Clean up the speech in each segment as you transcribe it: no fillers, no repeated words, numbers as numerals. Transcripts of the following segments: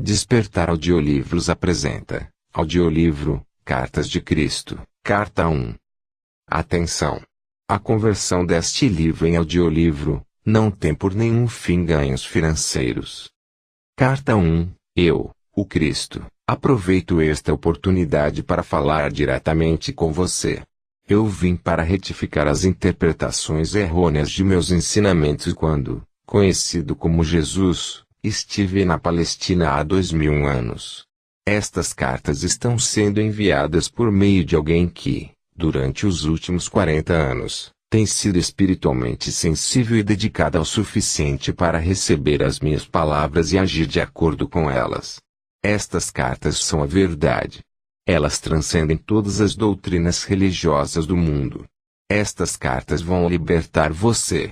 Despertar Audiolivros apresenta audiolivro Cartas de Cristo, Carta 1. Atenção! A conversão deste livro em audiolivro não tem por nenhum fim ganhos financeiros. Carta 1. Eu, o Cristo, aproveito esta oportunidade para falar diretamente com você. Eu vim para retificar as interpretações errôneas de meus ensinamentos quando, conhecido como Jesus, estive na Palestina há 2000 anos. Estas cartas estão sendo enviadas por meio de alguém que, durante os últimos 40 anos, tem sido espiritualmente sensível e dedicada o suficiente para receber as minhas palavras e agir de acordo com elas. Estas cartas são a verdade. Elas transcendem todas as doutrinas religiosas do mundo. Estas cartas vão libertar você.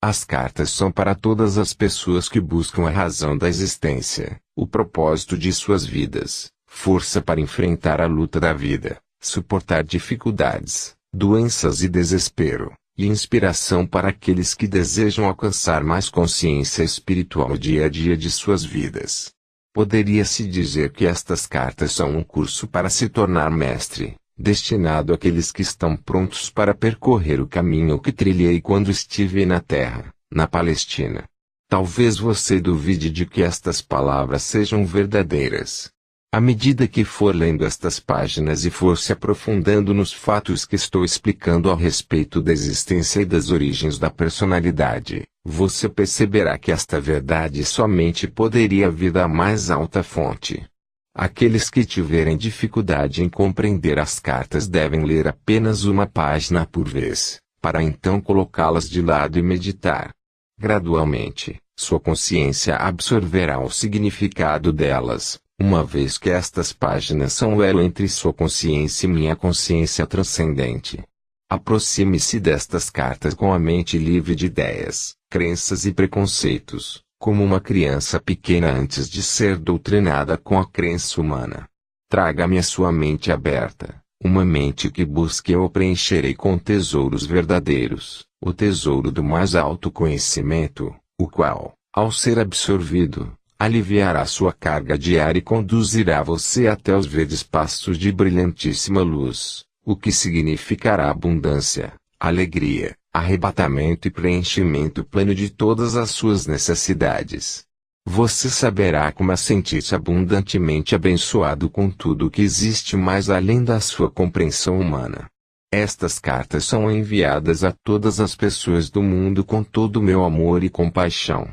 As cartas são para todas as pessoas que buscam a razão da existência, o propósito de suas vidas, força para enfrentar a luta da vida, suportar dificuldades, doenças e desespero, e inspiração para aqueles que desejam alcançar mais consciência espiritual no dia a dia de suas vidas. Poderia-se dizer que estas cartas são um curso para se tornar mestre, destinado àqueles que estão prontos para percorrer o caminho que trilhei quando estive na Terra, na Palestina. Talvez você duvide de que estas palavras sejam verdadeiras. À medida que for lendo estas páginas e for se aprofundando nos fatos que estou explicando a respeito da existência e das origens da personalidade, você perceberá que esta verdade somente poderia vir da mais alta fonte. Aqueles que tiverem dificuldade em compreender as cartas devem ler apenas uma página por vez, para então colocá-las de lado e meditar. Gradualmente, sua consciência absorverá o significado delas, uma vez que estas páginas são o elo entre sua consciência e minha consciência transcendente. Aproxime-se destas cartas com a mente livre de ideias, crenças e preconceitos, como uma criança pequena antes de ser doutrinada com a crença humana. Traga-me a sua mente aberta, uma mente que busque eu preencherei com tesouros verdadeiros, o tesouro do mais alto conhecimento, o qual, ao ser absorvido, aliviará sua carga diária e conduzirá você até os verdes pastos de brilhantíssima luz, o que significará abundância, alegria, arrebatamento e preenchimento pleno de todas as suas necessidades. Você saberá como sentir-se abundantemente abençoado com tudo o que existe mais além da sua compreensão humana. Estas cartas são enviadas a todas as pessoas do mundo com todo o meu amor e compaixão.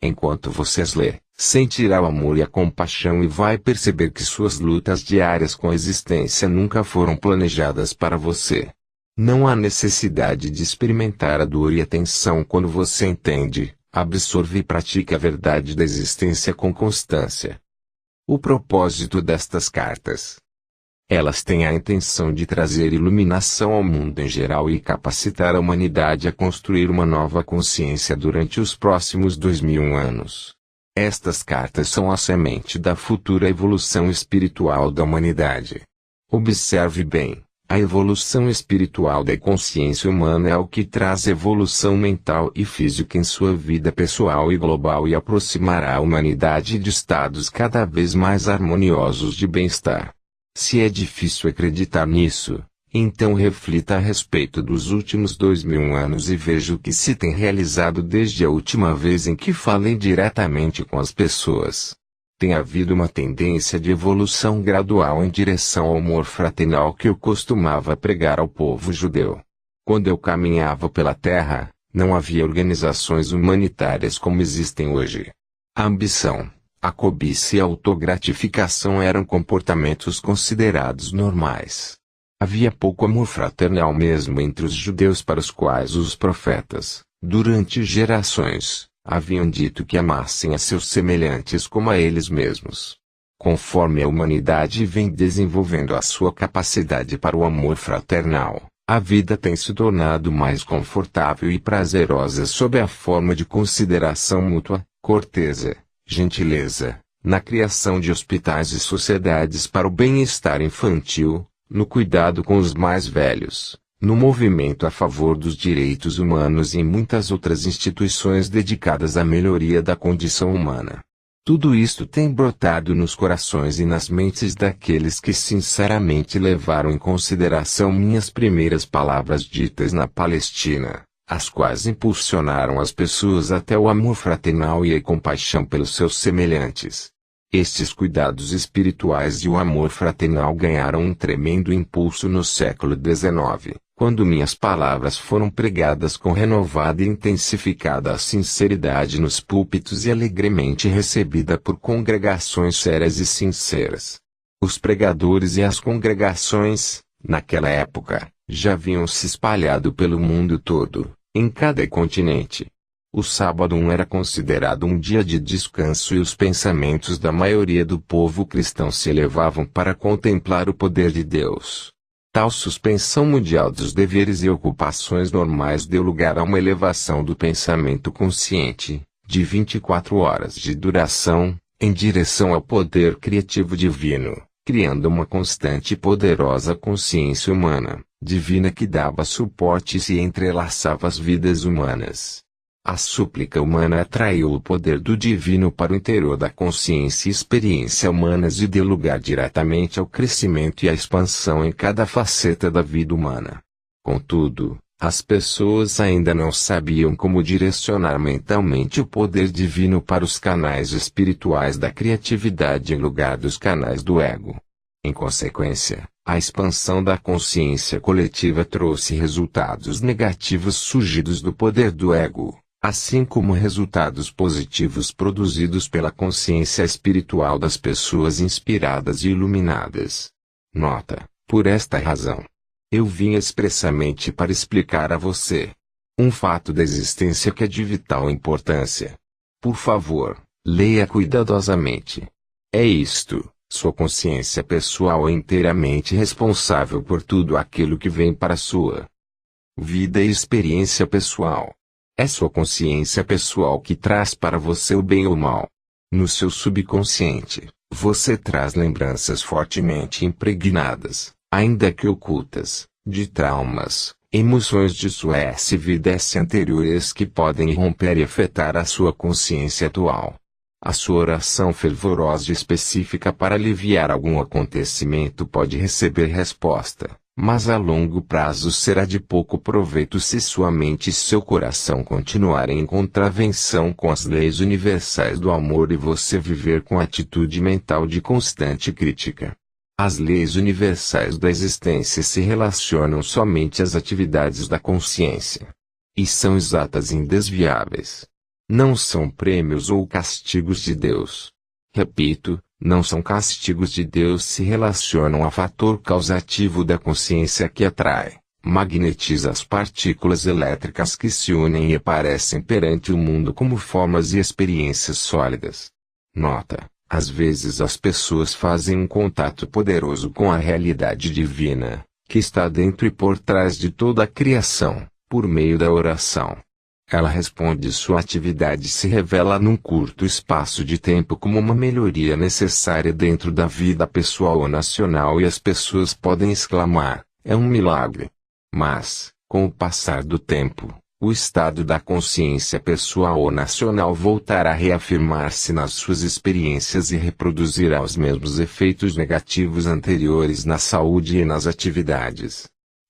Enquanto você as lê, sentirá o amor e a compaixão e vai perceber que suas lutas diárias com a existência nunca foram planejadas para você. Não há necessidade de experimentar a dor e a tensão quando você entende, absorve e pratica a verdade da existência com constância. O propósito destas cartas. Elas têm a intenção de trazer iluminação ao mundo em geral e capacitar a humanidade a construir uma nova consciência durante os próximos 2000 anos. Estas cartas são a semente da futura evolução espiritual da humanidade. Observe bem. A evolução espiritual da consciência humana é o que traz evolução mental e física em sua vida pessoal e global e aproximará a humanidade de estados cada vez mais harmoniosos de bem-estar. Se é difícil acreditar nisso, então reflita a respeito dos últimos 2000 anos e veja o que se tem realizado desde a última vez em que falei diretamente com as pessoas. Tem havido uma tendência de evolução gradual em direção ao amor fraternal que eu costumava pregar ao povo judeu. Quando eu caminhava pela terra, não havia organizações humanitárias como existem hoje. A ambição, a cobiça e a autogratificação eram comportamentos considerados normais. Havia pouco amor fraternal mesmo entre os judeus para os quais os profetas, durante gerações, haviam dito que amassem a seus semelhantes como a eles mesmos. Conforme a humanidade vem desenvolvendo a sua capacidade para o amor fraternal, a vida tem se tornado mais confortável e prazerosa sob a forma de consideração mútua, cortesa, gentileza, na criação de hospitais e sociedades para o bem-estar infantil, no cuidado com os mais velhos, no movimento a favor dos direitos humanos e em muitas outras instituições dedicadas à melhoria da condição humana. Tudo isto tem brotado nos corações e nas mentes daqueles que sinceramente levaram em consideração minhas primeiras palavras ditas na Palestina, as quais impulsionaram as pessoas até o amor fraternal e a compaixão pelos seus semelhantes. Estes cuidados espirituais e o amor fraternal ganharam um tremendo impulso no século XIX, quando minhas palavras foram pregadas com renovada e intensificada sinceridade nos púlpitos e alegremente recebida por congregações sérias e sinceras. Os pregadores e as congregações, naquela época, já haviam se espalhado pelo mundo todo, em cada continente. O sábado era considerado um dia de descanso e os pensamentos da maioria do povo cristão se elevavam para contemplar o poder de Deus. Tal suspensão mundial dos deveres e ocupações normais deu lugar a uma elevação do pensamento consciente, de 24 horas de duração, em direção ao poder criativo divino, criando uma constante e poderosa consciência humana, divina que dava suporte e se entrelaçava às vidas humanas. A súplica humana atraiu o poder do divino para o interior da consciência e experiência humanas e deu lugar diretamente ao crescimento e à expansão em cada faceta da vida humana. Contudo, as pessoas ainda não sabiam como direcionar mentalmente o poder divino para os canais espirituais da criatividade em lugar dos canais do ego. Em consequência, a expansão da consciência coletiva trouxe resultados negativos surgidos do poder do ego, assim como resultados positivos produzidos pela consciência espiritual das pessoas inspiradas e iluminadas. Nota: por esta razão, eu vim expressamente para explicar a você um fato da existência que é de vital importância. Por favor, leia cuidadosamente. É isto: sua consciência pessoal é inteiramente responsável por tudo aquilo que vem para sua vida e experiência pessoal. É sua consciência pessoal que traz para você o bem ou o mal. No seu subconsciente, você traz lembranças fortemente impregnadas, ainda que ocultas, de traumas, emoções de sua vidas anteriores que podem irromper e afetar a sua consciência atual. A sua oração fervorosa e específica para aliviar algum acontecimento pode receber resposta, mas a longo prazo será de pouco proveito se sua mente e seu coração continuarem em contravenção com as leis universais do amor e você viver com atitude mental de constante crítica. As leis universais da existência se relacionam somente às atividades da consciência. E são exatas e indesviáveis. Não são prêmios ou castigos de Deus. Repito, não são castigos de Deus, se relacionam ao fator causativo da consciência que atrai, magnetiza as partículas elétricas que se unem e aparecem perante o mundo como formas e experiências sólidas. Nota: às vezes as pessoas fazem um contato poderoso com a realidade divina, que está dentro e por trás de toda a criação, por meio da oração. Ela responde, sua atividade se revela num curto espaço de tempo como uma melhoria necessária dentro da vida pessoal ou nacional e as pessoas podem exclamar: é um milagre. Mas, com o passar do tempo, o estado da consciência pessoal ou nacional voltará a reafirmar-se nas suas experiências e reproduzirá os mesmos efeitos negativos anteriores na saúde e nas atividades.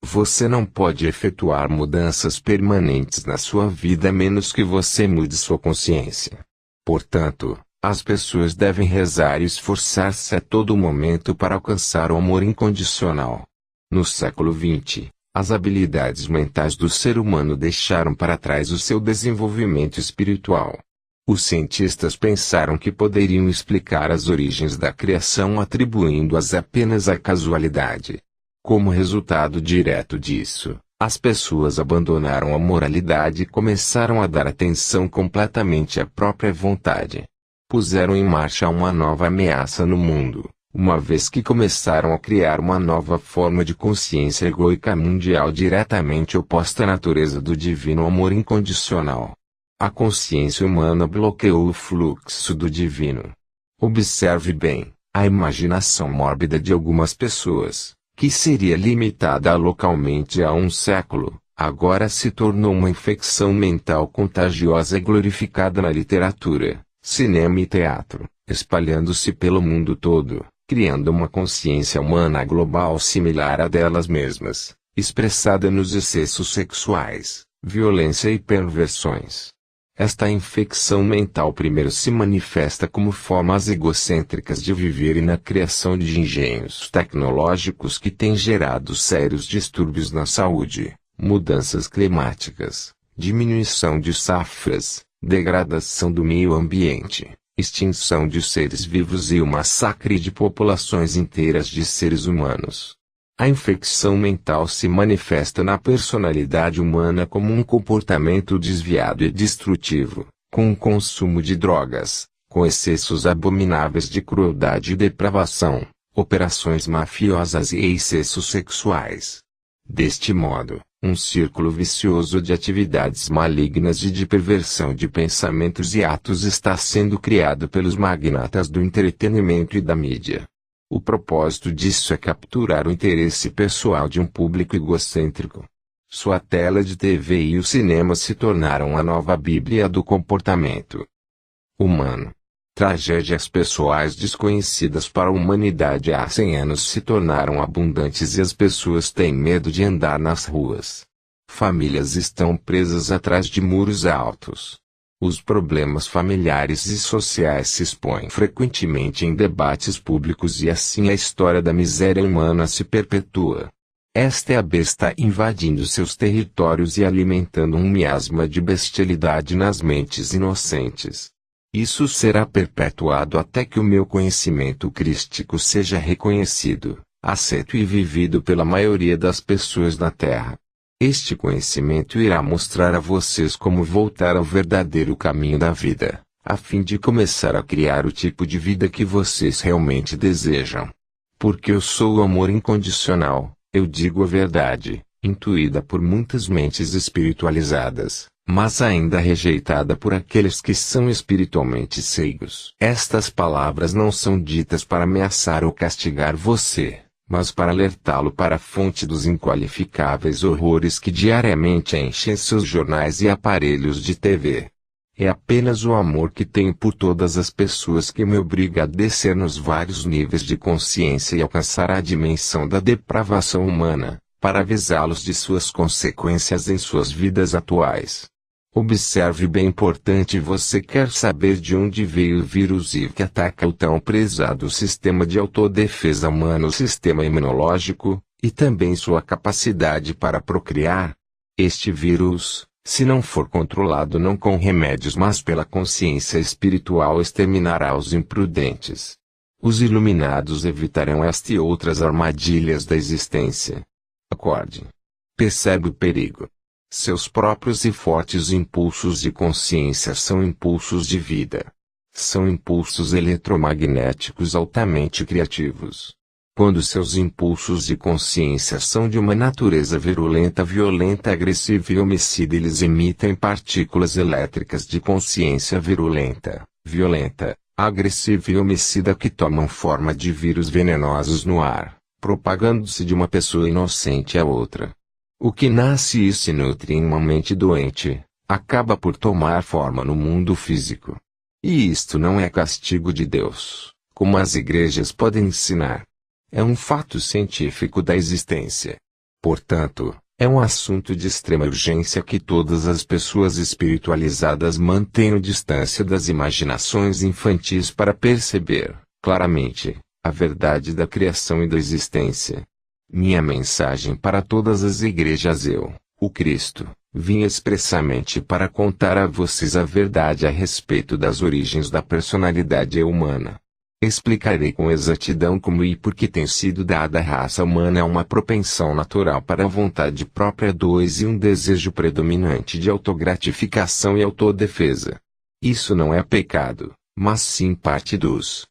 Você não pode efetuar mudanças permanentes na sua vida a menos que você mude sua consciência. Portanto, as pessoas devem rezar e esforçar-se a todo momento para alcançar o amor incondicional. No século XX, as habilidades mentais do ser humano deixaram para trás o seu desenvolvimento espiritual. Os cientistas pensaram que poderiam explicar as origens da criação atribuindo-as apenas à casualidade. Como resultado direto disso, as pessoas abandonaram a moralidade e começaram a dar atenção completamente à própria vontade. Puseram em marcha uma nova ameaça no mundo, uma vez que começaram a criar uma nova forma de consciência egoica mundial diretamente oposta à natureza do divino amor incondicional. A consciência humana bloqueou o fluxo do divino. Observe bem, a imaginação mórbida de algumas pessoas, que seria limitada localmente a um século, agora se tornou uma infecção mental contagiosa e glorificada na literatura, cinema e teatro, espalhando-se pelo mundo todo, criando uma consciência humana global similar à delas mesmas, expressada nos excessos sexuais, violência e perversões. Esta infecção mental primeiro se manifesta como formas egocêntricas de viver e na criação de engenhos tecnológicos que têm gerado sérios distúrbios na saúde, mudanças climáticas, diminuição de safras, degradação do meio ambiente, extinção de seres vivos e o massacre de populações inteiras de seres humanos. A infecção mental se manifesta na personalidade humana como um comportamento desviado e destrutivo, com o consumo de drogas, com excessos abomináveis de crueldade e depravação, operações mafiosas e excessos sexuais. Deste modo, um círculo vicioso de atividades malignas e de perversão de pensamentos e atos está sendo criado pelos magnatas do entretenimento e da mídia. O propósito disso é capturar o interesse pessoal de um público egocêntrico. Sua tela de TV e o cinema se tornaram a nova Bíblia do comportamento humano. Tragédias pessoais desconhecidas para a humanidade há 100 anos se tornaram abundantes e as pessoas têm medo de andar nas ruas. Famílias estão presas atrás de muros altos. Os problemas familiares e sociais se expõem frequentemente em debates públicos e assim a história da miséria humana se perpetua. Esta é a besta invadindo seus territórios e alimentando um miasma de bestialidade nas mentes inocentes. Isso será perpetuado até que o meu conhecimento crístico seja reconhecido, aceito e vivido pela maioria das pessoas na Terra. Este conhecimento irá mostrar a vocês como voltar ao verdadeiro caminho da vida, a fim de começar a criar o tipo de vida que vocês realmente desejam. Porque eu sou o amor incondicional, eu digo a verdade, intuída por muitas mentes espiritualizadas, mas ainda rejeitada por aqueles que são espiritualmente ceigos. Estas palavras não são ditas para ameaçar ou castigar você, mas para alertá-lo para a fonte dos inqualificáveis horrores que diariamente enchem seus jornais e aparelhos de TV. É apenas o amor que tenho por todas as pessoas que me obriga a descer nos vários níveis de consciência e alcançar a dimensão da depravação humana, para avisá-los de suas consequências em suas vidas atuais. Observe bem importante: você quer saber de onde veio o vírus HIV que ataca o tão prezado sistema de autodefesa humano, o sistema imunológico, e também sua capacidade para procriar? Este vírus, se não for controlado não com remédios mas pela consciência espiritual, exterminará os imprudentes. Os iluminados evitarão esta e outras armadilhas da existência. Acorde. Percebe o perigo. Seus próprios e fortes impulsos de consciência são impulsos de vida. São impulsos eletromagnéticos altamente criativos. Quando seus impulsos de consciência são de uma natureza virulenta, violenta, agressiva e homicida, eles emitem partículas elétricas de consciência virulenta, violenta, agressiva e homicida que tomam forma de vírus venenosos no ar, propagando-se de uma pessoa inocente a outra. O que nasce e se nutre em uma mente doente, acaba por tomar forma no mundo físico. E isto não é castigo de Deus, como as igrejas podem ensinar. É um fato científico da existência. Portanto, é um assunto de extrema urgência que todas as pessoas espiritualizadas mantenham distância das imaginações infantis para perceber, claramente, a verdade da criação e da existência. Minha mensagem para todas as igrejas: eu, o Cristo, vim expressamente para contar a vocês a verdade a respeito das origens da personalidade humana. Explicarei com exatidão como e por que tem sido dada à raça humana uma propensão natural para a vontade própria e um desejo predominante de autogratificação e autodefesa. Isso não é pecado, mas sim parte dos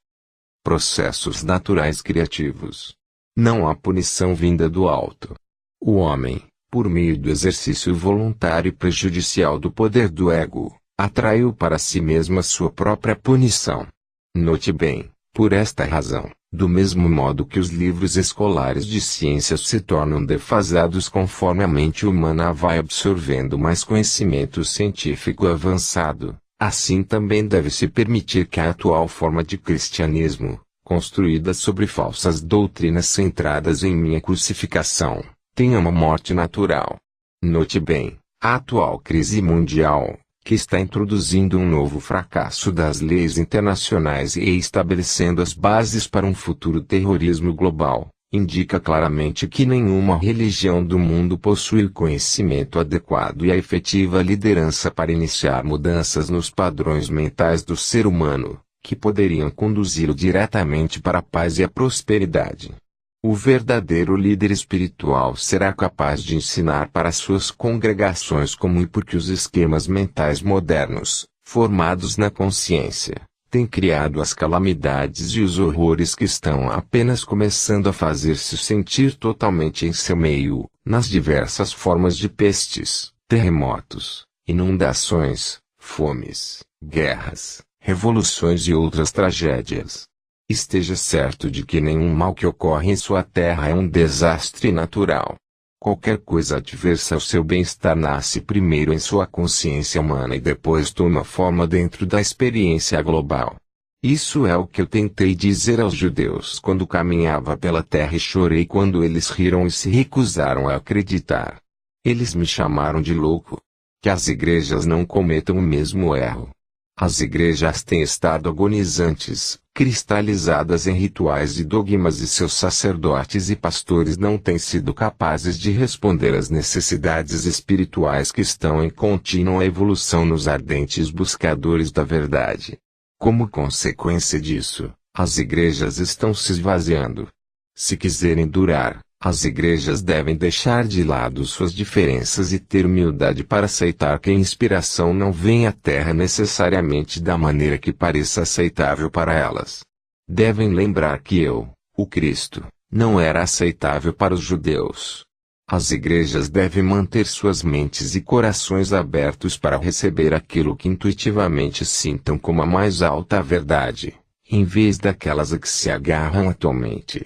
processos naturais criativos. Não há punição vinda do alto. O homem, por meio do exercício voluntário e prejudicial do poder do ego, atraiu para si mesmo a sua própria punição. Note bem, por esta razão, do mesmo modo que os livros escolares de ciências se tornam defasados conforme a mente humana vai absorvendo mais conhecimento científico avançado, Assim também deve-se permitir que a atual forma de cristianismo, construída sobre falsas doutrinas centradas em minha crucificação, tenha uma morte natural. Note bem, a atual crise mundial, que está introduzindo um novo fracasso das leis internacionais e estabelecendo as bases para um futuro terrorismo global, indica claramente que nenhuma religião do mundo possui o conhecimento adequado e a efetiva liderança para iniciar mudanças nos padrões mentais do ser humano, que poderiam conduzi-lo diretamente para a paz e a prosperidade. O verdadeiro líder espiritual será capaz de ensinar para suas congregações como e por que os esquemas mentais modernos, formados na consciência, têm criado as calamidades e os horrores que estão apenas começando a fazer-se sentir totalmente em seu meio, nas diversas formas de pestes, terremotos, inundações, fomes, guerras, revoluções e outras tragédias. Esteja certo de que nenhum mal que ocorre em sua terra é um desastre natural. Qualquer coisa adversa ao seu bem-estar nasce primeiro em sua consciência humana e depois toma forma dentro da experiência global. Isso é o que eu tentei dizer aos judeus quando caminhava pela terra e chorei quando eles riram e se recusaram a acreditar. Eles me chamaram de louco. Que as igrejas não cometam o mesmo erro. As igrejas têm estado agonizantes, cristalizadas em rituais e dogmas e seus sacerdotes e pastores não têm sido capazes de responder às necessidades espirituais que estão em contínua evolução nos ardentes buscadores da verdade. Como consequência disso, as igrejas estão se esvaziando. Se quiserem durar, as igrejas devem deixar de lado suas diferenças e ter humildade para aceitar que a inspiração não vem à Terra necessariamente da maneira que pareça aceitável para elas. Devem lembrar que eu, o Cristo, não era aceitável para os judeus. As igrejas devem manter suas mentes e corações abertos para receber aquilo que intuitivamente sintam como a mais alta verdade, em vez daquelas a que se agarram atualmente.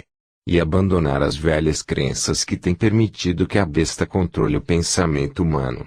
E abandonar as velhas crenças que têm permitido que a besta controle o pensamento humano.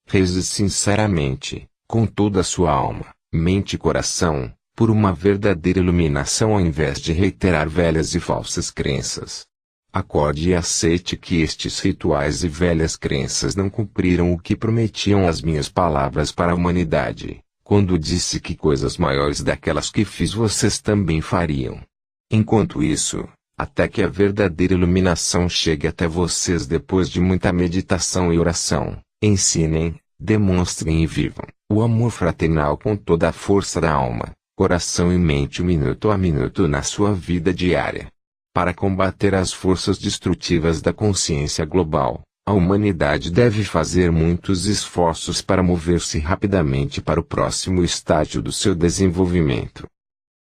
Reze sinceramente, com toda a sua alma, mente e coração, por uma verdadeira iluminação ao invés de reiterar velhas e falsas crenças. Acorde e aceite que estes rituais e velhas crenças não cumpriram o que prometiam as minhas palavras para a humanidade, quando disse que coisas maiores daquelas que fiz vocês também fariam. Enquanto isso, até que a verdadeira iluminação chegue até vocês depois de muita meditação e oração, ensinem, demonstrem e vivam o amor fraternal com toda a força da alma, coração e mente minuto a minuto na sua vida diária. Para combater as forças destrutivas da consciência global, a humanidade deve fazer muitos esforços para mover-se rapidamente para o próximo estágio do seu desenvolvimento.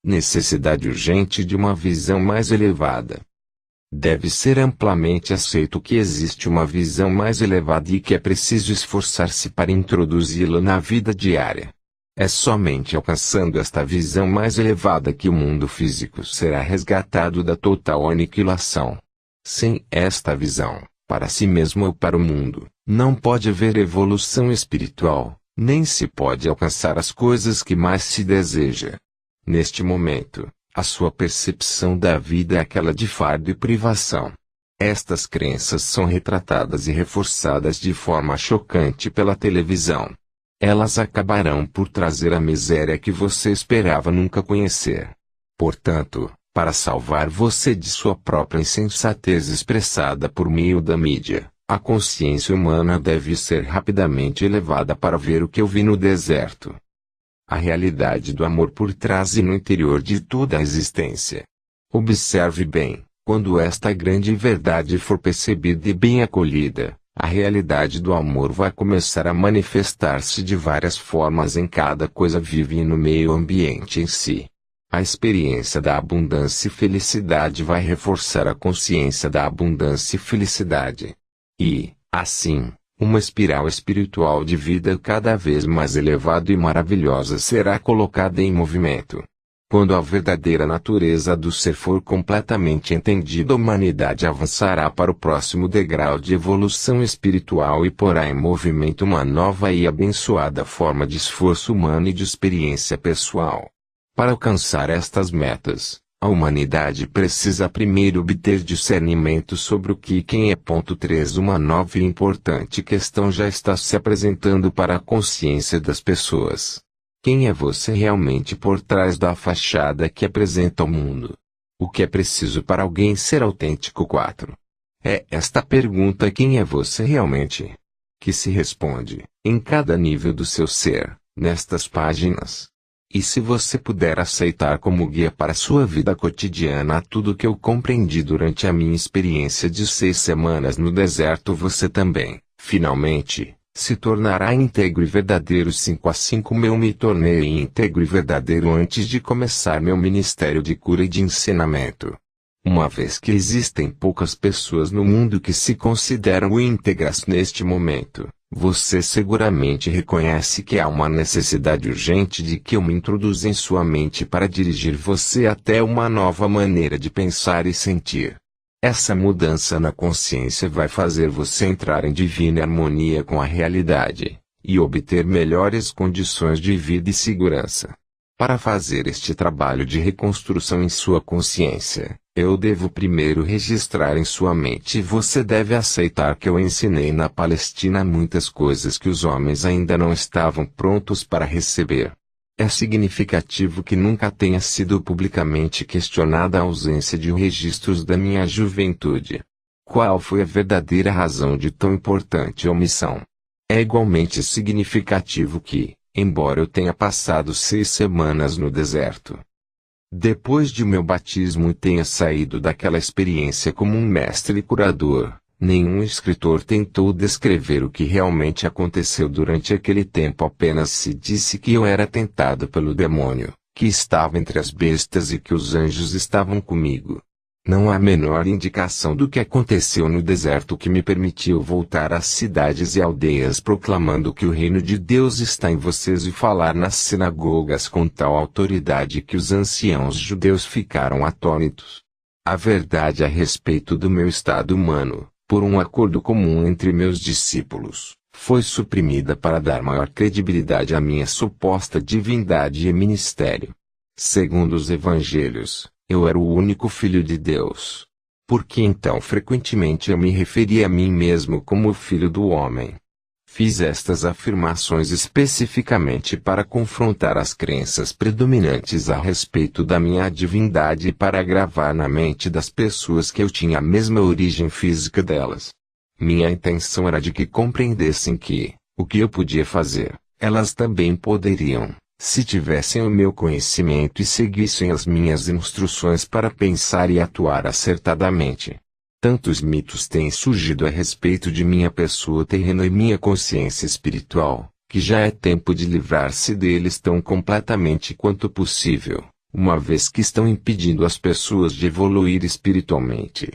Necessidade urgente de uma visão mais elevada. Deve ser amplamente aceito que existe uma visão mais elevada e que é preciso esforçar-se para introduzi-la na vida diária. É somente alcançando esta visão mais elevada que o mundo físico será resgatado da total aniquilação. Sem esta visão, para si mesmo ou para o mundo, não pode haver evolução espiritual, nem se pode alcançar as coisas que mais se deseja. Neste momento, a sua percepção da vida é aquela de fardo e privação. Estas crenças são retratadas e reforçadas de forma chocante pela televisão. Elas acabarão por trazer a miséria que você esperava nunca conhecer. Portanto, para salvar você de sua própria insensatez expressada por meio da mídia, a consciência humana deve ser rapidamente elevada para ver o que eu vi no deserto. A realidade do amor por trás e no interior de toda a existência. Observe bem, quando esta grande verdade for percebida e bem acolhida, a realidade do amor vai começar a manifestar-se de várias formas em cada coisa viva e no meio ambiente em si. A experiência da abundância e felicidade vai reforçar a consciência da abundância e felicidade. E, assim, uma espiral espiritual de vida cada vez mais elevada e maravilhosa será colocada em movimento. Quando a verdadeira natureza do ser for completamente entendida, a humanidade avançará para o próximo degrau de evolução espiritual e porá em movimento uma nova e abençoada forma de esforço humano e de experiência pessoal. Para alcançar estas metas, a humanidade precisa primeiro obter discernimento sobre o que e quem é. 3. Uma nova e importante questão já está se apresentando para a consciência das pessoas. Quem é você realmente por trás da fachada que apresenta ao mundo? O que é preciso para alguém ser autêntico? 4. É esta pergunta: quem é você realmente? Que se responde, em cada nível do seu ser, nestas páginas. E se você puder aceitar como guia para sua vida cotidiana tudo o que eu compreendi durante a minha experiência de 6 semanas no deserto, você também, finalmente, se tornará íntegro e verdadeiro. 5 Eu me tornei íntegro e verdadeiro antes de começar meu ministério de cura e de ensinamento. Uma vez que existem poucas pessoas no mundo que se consideram íntegras neste momento, você seguramente reconhece que há uma necessidade urgente de que eu me introduza em sua mente para dirigir você até uma nova maneira de pensar e sentir. Essa mudança na consciência vai fazer você entrar em divina harmonia com a realidade, e obter melhores condições de vida e segurança. Para fazer este trabalho de reconstrução em sua consciência, eu devo primeiro registrar em sua mente, e você deve aceitar que eu ensinei na Palestina muitas coisas que os homens ainda não estavam prontos para receber. É significativo que nunca tenha sido publicamente questionada a ausência de registros da minha juventude. Qual foi a verdadeira razão de tão importante omissão? É igualmente significativo que, embora eu tenha passado 6 semanas no deserto, depois de meu batismo e tenha saído daquela experiência como um mestre curador, nenhum escritor tentou descrever o que realmente aconteceu durante aquele tempo. Apenas se disse que eu era tentado pelo demônio, que estava entre as bestas e que os anjos estavam comigo. Não há a menor indicação do que aconteceu no deserto que me permitiu voltar às cidades e aldeias proclamando que o reino de Deus está em vocês e falar nas sinagogas com tal autoridade que os anciãos judeus ficaram atônitos. A verdade a respeito do meu estado humano, por um acordo comum entre meus discípulos, foi suprimida para dar maior credibilidade à minha suposta divindade e ministério. Segundo os evangelhos, eu era o único filho de Deus. Por que então frequentemente eu me referia a mim mesmo como o filho do homem? Fiz estas afirmações especificamente para confrontar as crenças predominantes a respeito da minha divindade e para gravar na mente das pessoas que eu tinha a mesma origem física delas. Minha intenção era de que compreendessem que, o que eu podia fazer, elas também poderiam, se tivessem o meu conhecimento e seguissem as minhas instruções para pensar e atuar acertadamente. Tantos mitos têm surgido a respeito de minha pessoa terrena e minha consciência espiritual, que já é tempo de livrar-se deles tão completamente quanto possível, uma vez que estão impedindo as pessoas de evoluir espiritualmente.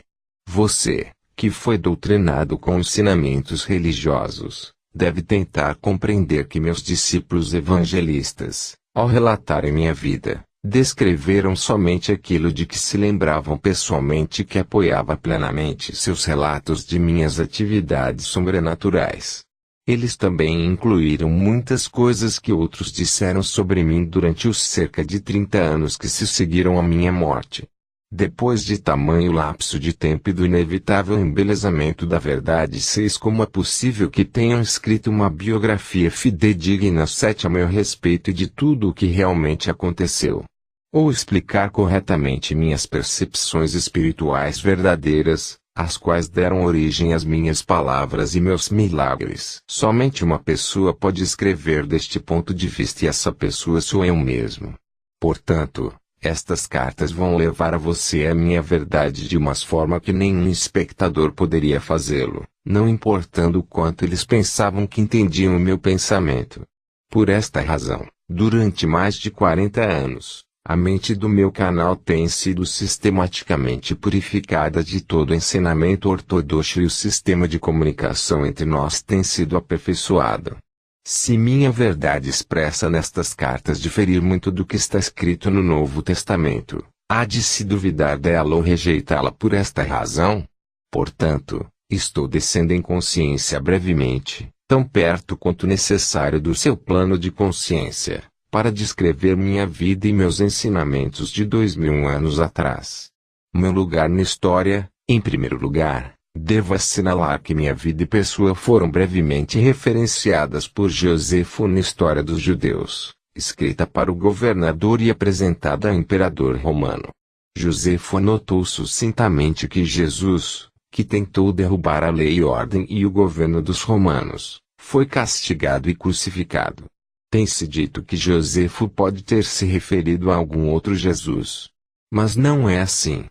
Você, que foi doutrinado com ensinamentos religiosos, deve tentar compreender que meus discípulos evangelistas, ao relatarem minha vida, descreveram somente aquilo de que se lembravam pessoalmente, que apoiava plenamente seus relatos de minhas atividades sobrenaturais. Eles também incluíram muitas coisas que outros disseram sobre mim durante os cerca de 30 anos que se seguiram à minha morte. Depois de tamanho lapso de tempo e do inevitável embelezamento da verdade, 6 Como é possível que tenham escrito uma biografia fidedigna 7 a meu respeito e de tudo o que realmente aconteceu? Ou explicar corretamente minhas percepções espirituais verdadeiras, as quais deram origem às minhas palavras e meus milagres? Somente uma pessoa pode escrever deste ponto de vista, e essa pessoa sou eu mesmo. Portanto, estas cartas vão levar a você a minha verdade de uma forma que nenhum espectador poderia fazê-lo, não importando o quanto eles pensavam que entendiam o meu pensamento. Por esta razão, durante mais de 40 anos, a mente do meu canal tem sido sistematicamente purificada de todo ensinamento ortodoxo e o sistema de comunicação entre nós tem sido aperfeiçoado. Se minha verdade expressa nestas cartas diferir muito do que está escrito no Novo Testamento, há de se duvidar dela ou rejeitá-la por esta razão? Portanto, estou descendo em consciência brevemente, tão perto quanto necessário do seu plano de consciência, para descrever minha vida e meus ensinamentos de 2000 anos atrás. Meu lugar na história, em primeiro lugar, devo assinalar que minha vida e pessoa foram brevemente referenciadas por Josefo na História dos Judeus, escrita para o governador e apresentada ao imperador romano. Josefo anotou sucintamente que Jesus, que tentou derrubar a lei e ordem e o governo dos romanos, foi castigado e crucificado. Tem-se dito que Josefo pode ter se referido a algum outro Jesus. Mas não é assim.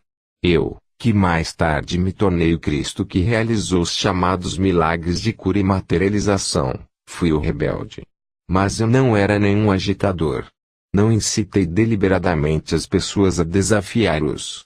Eu, que mais tarde me tornei o Cristo que realizou os chamados milagres de cura e materialização, fui o rebelde. Mas eu não era nenhum agitador. Não incitei deliberadamente as pessoas a desafiar os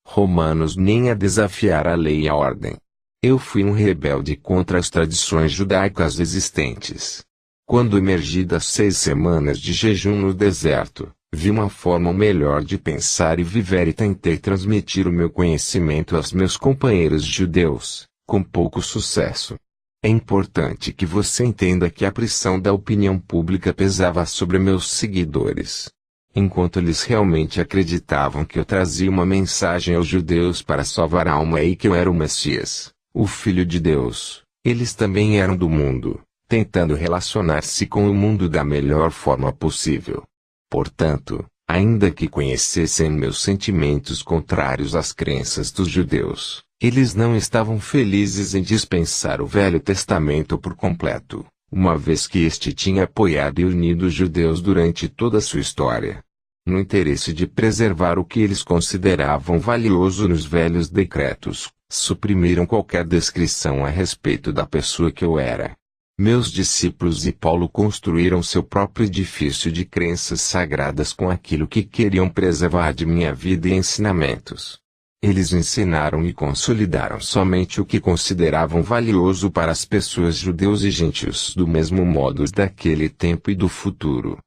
romanos nem a desafiar a lei e a ordem. Eu fui um rebelde contra as tradições judaicas existentes. Quando emergi das 6 semanas de jejum no deserto, vi uma forma melhor de pensar e viver e tentei transmitir o meu conhecimento aos meus companheiros judeus, com pouco sucesso. É importante que você entenda que a pressão da opinião pública pesava sobre meus seguidores. Enquanto eles realmente acreditavam que eu trazia uma mensagem aos judeus para salvar a alma e que eu era o Messias, o Filho de Deus, eles também eram do mundo, tentando relacionar-se com o mundo da melhor forma possível. Portanto, ainda que conhecessem meus sentimentos contrários às crenças dos judeus, eles não estavam felizes em dispensar o Velho Testamento por completo, uma vez que este tinha apoiado e unido os judeus durante toda a sua história. No interesse de preservar o que eles consideravam valioso nos velhos decretos, suprimiram qualquer descrição a respeito da pessoa que eu era. Meus discípulos e Paulo construíram seu próprio edifício de crenças sagradas com aquilo que queriam preservar de minha vida e ensinamentos. Eles ensinaram e consolidaram somente o que consideravam valioso para as pessoas judeus e gentios do mesmo modo daquele tempo e do futuro.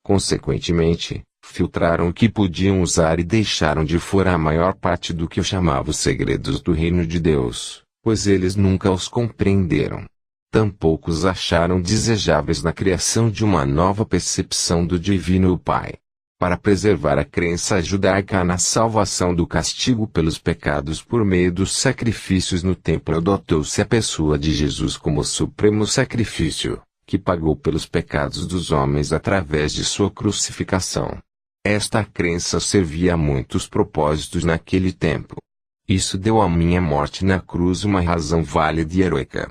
Consequentemente, filtraram o que podiam usar e deixaram de fora a maior parte do que eu chamava os segredos do reino de Deus, pois eles nunca os compreenderam. Tampouco os acharam desejáveis na criação de uma nova percepção do Divino Pai. Para preservar a crença judaica na salvação do castigo pelos pecados por meio dos sacrifícios no templo, adotou-se a pessoa de Jesus como supremo sacrifício, que pagou pelos pecados dos homens através de sua crucificação. Esta crença servia a muitos propósitos naquele tempo. Isso deu à minha morte na cruz uma razão válida e heroica.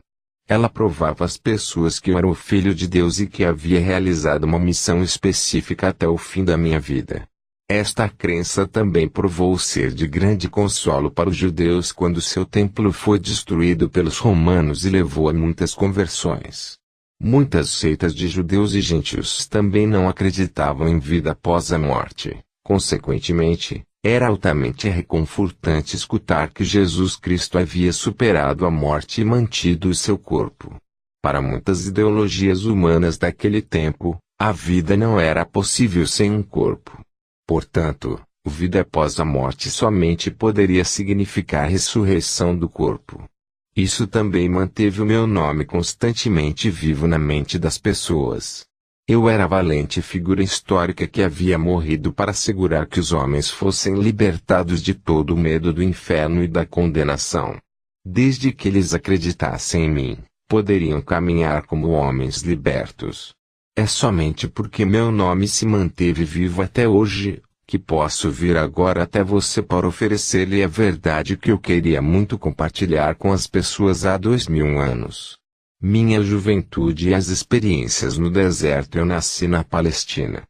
Ela provava às pessoas que eu era o Filho de Deus e que havia realizado uma missão específica até o fim da minha vida. Esta crença também provou ser de grande consolo para os judeus quando seu templo foi destruído pelos romanos e levou a muitas conversões. Muitas seitas de judeus e gentios também não acreditavam em vida após a morte. Consequentemente, era altamente reconfortante escutar que Jesus Cristo havia superado a morte e mantido o seu corpo. Para muitas ideologias humanas daquele tempo, a vida não era possível sem um corpo. Portanto, vida após a morte somente poderia significar ressurreição do corpo. Isso também manteve o meu nome constantemente vivo na mente das pessoas. Eu era a valente figura histórica que havia morrido para assegurar que os homens fossem libertados de todo o medo do inferno e da condenação. Desde que eles acreditassem em mim, poderiam caminhar como homens libertos. É somente porque meu nome se manteve vivo até hoje, que posso vir agora até você para oferecer-lhe a verdade que eu queria muito compartilhar com as pessoas há 2000 anos. Minha juventude e as experiências no deserto. Eu nasci na Palestina.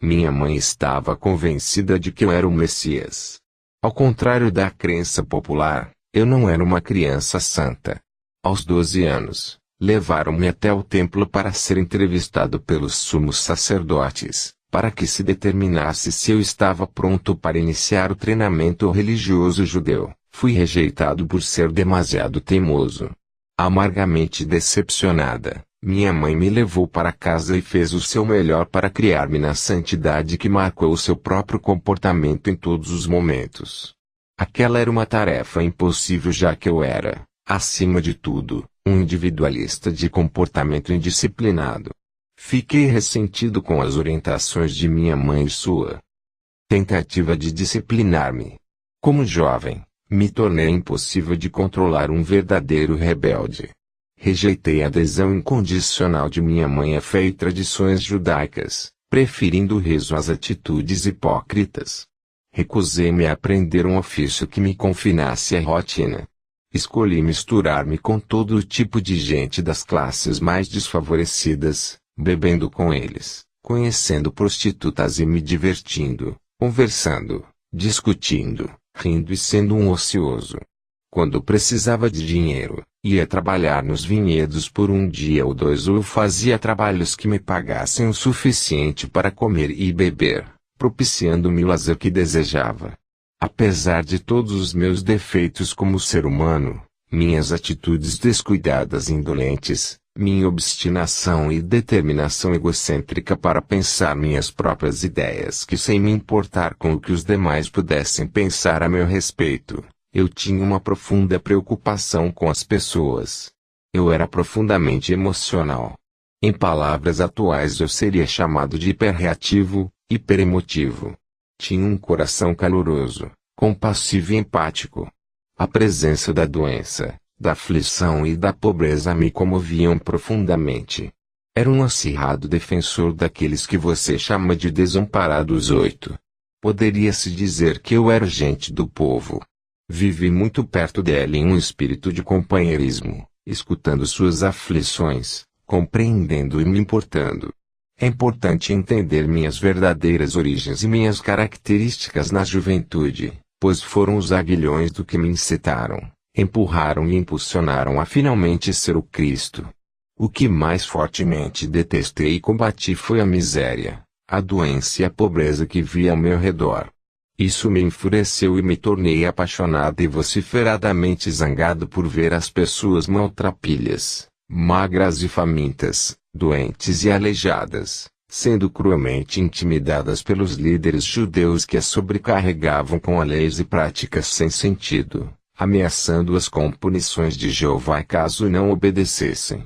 Minha mãe estava convencida de que eu era o Messias. Ao contrário da crença popular, eu não era uma criança santa. Aos 12 anos, levaram-me até o templo para ser entrevistado pelos sumos sacerdotes, para que se determinasse se eu estava pronto para iniciar o treinamento religioso judeu. Fui rejeitado por ser demasiado teimoso. Amargamente decepcionada, Minha mãe me levou para casa e fez o seu melhor para criar-me na santidade que marcou o seu próprio comportamento em todos os momentos. Aquela era uma tarefa impossível, já que eu era, acima de tudo, um individualista de comportamento indisciplinado. Fiquei ressentido com as orientações de minha mãe e sua tentativa de disciplinar-me. Como jovem, me tornei impossível de controlar, um verdadeiro rebelde. Rejeitei a adesão incondicional de minha mãe à fé e tradições judaicas, preferindo o riso às atitudes hipócritas. Recusei-me a aprender um ofício que me confinasse à rotina. Escolhi misturar-me com todo tipo de gente das classes mais desfavorecidas, bebendo com eles, conhecendo prostitutas e me divertindo, conversando, discutindo, rindo e sendo um ocioso. Quando precisava de dinheiro, ia trabalhar nos vinhedos por um dia ou dois, ou fazia trabalhos que me pagassem o suficiente para comer e beber, propiciando-me o lazer que desejava. Apesar de todos os meus defeitos como ser humano, minhas atitudes descuidadas e indolentes, minha obstinação e determinação egocêntrica para pensar minhas próprias ideias, que sem me importar com o que os demais pudessem pensar a meu respeito, eu tinha uma profunda preocupação com as pessoas. Eu era profundamente emocional. Em palavras atuais eu seria chamado de hiperreativo, hiperemotivo. Tinha um coração caloroso, compassivo e empático. A presença da doença, da aflição e da pobreza me comoviam profundamente. Era um acirrado defensor daqueles que você chama de desamparados. Poderia-se dizer que eu era gente do povo. Vivi muito perto dela em um espírito de companheirismo, escutando suas aflições, compreendendo e me importando. É importante entender minhas verdadeiras origens e minhas características na juventude, pois foram os aguilhões do que me incitaram, empurraram e impulsionaram a finalmente ser o Cristo. O que mais fortemente detestei e combati foi a miséria, a doença e a pobreza que via ao meu redor. Isso me enfureceu e me tornei apaixonado e vociferadamente zangado por ver as pessoas maltrapilhas, magras e famintas, doentes e aleijadas, sendo cruelmente intimidadas pelos líderes judeus que as sobrecarregavam com leis e práticas sem sentido, ameaçando-as com punições de Jeová caso não obedecessem.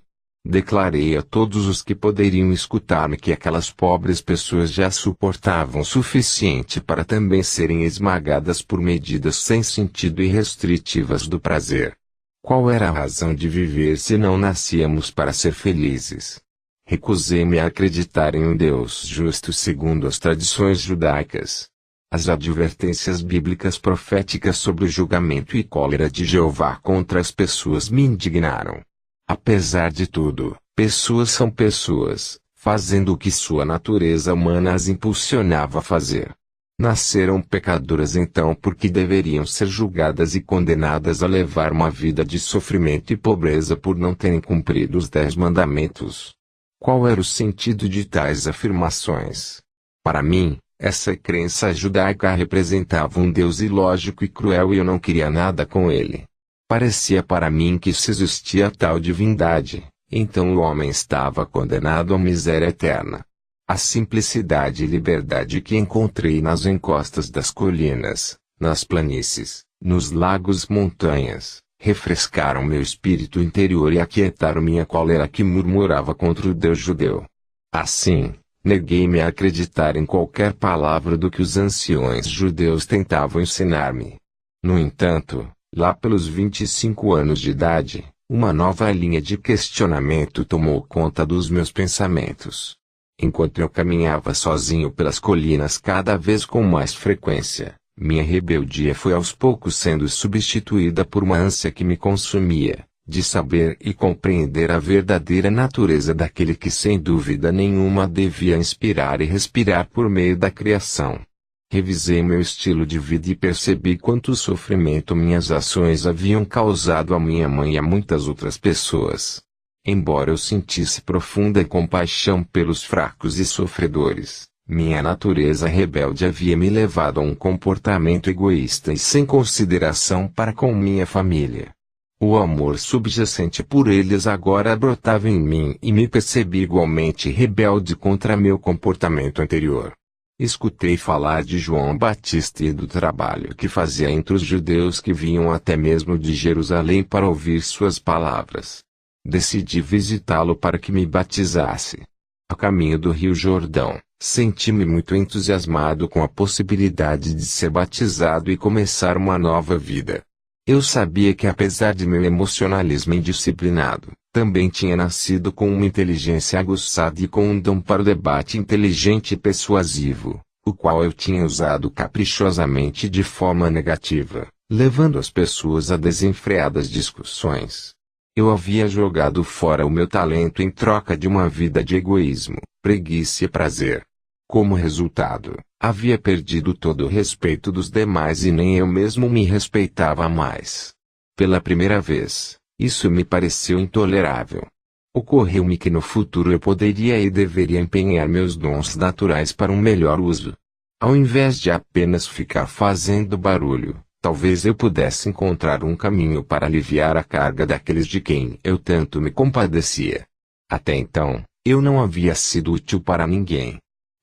Declarei a todos os que poderiam escutar-me que aquelas pobres pessoas já suportavam o suficiente para também serem esmagadas por medidas sem sentido e restritivas do prazer. Qual era a razão de viver se não nascíamos para ser felizes? Recusei-me a acreditar em um Deus justo segundo as tradições judaicas. As advertências bíblicas proféticas sobre o julgamento e cólera de Jeová contra as pessoas me indignaram. Apesar de tudo, pessoas são pessoas, fazendo o que sua natureza humana as impulsionava a fazer. Nasceram pecadoras então porque deveriam ser julgadas e condenadas a levar uma vida de sofrimento e pobreza por não terem cumprido os 10 mandamentos. Qual era o sentido de tais afirmações? Para mim, essa crença judaica representava um Deus ilógico e cruel e eu não queria nada com ele. Parecia para mim que se existia tal divindade, então o homem estava condenado à miséria eterna. A simplicidade e liberdade que encontrei nas encostas das colinas, nas planícies, nos lagos e montanhas, refrescaram meu espírito interior e aquietaram minha cólera que murmurava contra o Deus judeu. Assim, neguei-me a acreditar em qualquer palavra do que os anciões judeus tentavam ensinar-me. No entanto, lá pelos 25 anos de idade, uma nova linha de questionamento tomou conta dos meus pensamentos. Enquanto eu caminhava sozinho pelas colinas cada vez com mais frequência, minha rebeldia foi aos poucos sendo substituída por uma ânsia que me consumia, de saber e compreender a verdadeira natureza daquele que sem dúvida nenhuma devia inspirar e respirar por meio da criação. Revisei meu estilo de vida e percebi quanto sofrimento minhas ações haviam causado a minha mãe e a muitas outras pessoas. Embora eu sentisse profunda compaixão pelos fracos e sofredores, minha natureza rebelde havia me levado a um comportamento egoísta e sem consideração para com minha família. O amor subjacente por eles agora brotava em mim e me percebi igualmente rebelde contra meu comportamento anterior. Escutei falar de João Batista e do trabalho que fazia entre os judeus que vinham até mesmo de Jerusalém para ouvir suas palavras. Decidi visitá-lo para que me batizasse. A caminho do Rio Jordão, senti-me muito entusiasmado com a possibilidade de ser batizado e começar uma nova vida. Eu sabia que apesar de meu emocionalismo indisciplinado, também tinha nascido com uma inteligência aguçada e com um dom para o debate inteligente e persuasivo, o qual eu tinha usado caprichosamente de forma negativa, levando as pessoas a desenfreadas discussões. Eu havia jogado fora o meu talento em troca de uma vida de egoísmo, preguiça e prazer. Como resultado, havia perdido todo o respeito dos demais e nem eu mesmo me respeitava mais. Pela primeira vez, isso me pareceu intolerável. Ocorreu-me que no futuro eu poderia e deveria empenhar meus dons naturais para um melhor uso. Ao invés de apenas ficar fazendo barulho, talvez eu pudesse encontrar um caminho para aliviar a carga daqueles de quem eu tanto me compadecia. Até então, eu não havia sido útil para ninguém.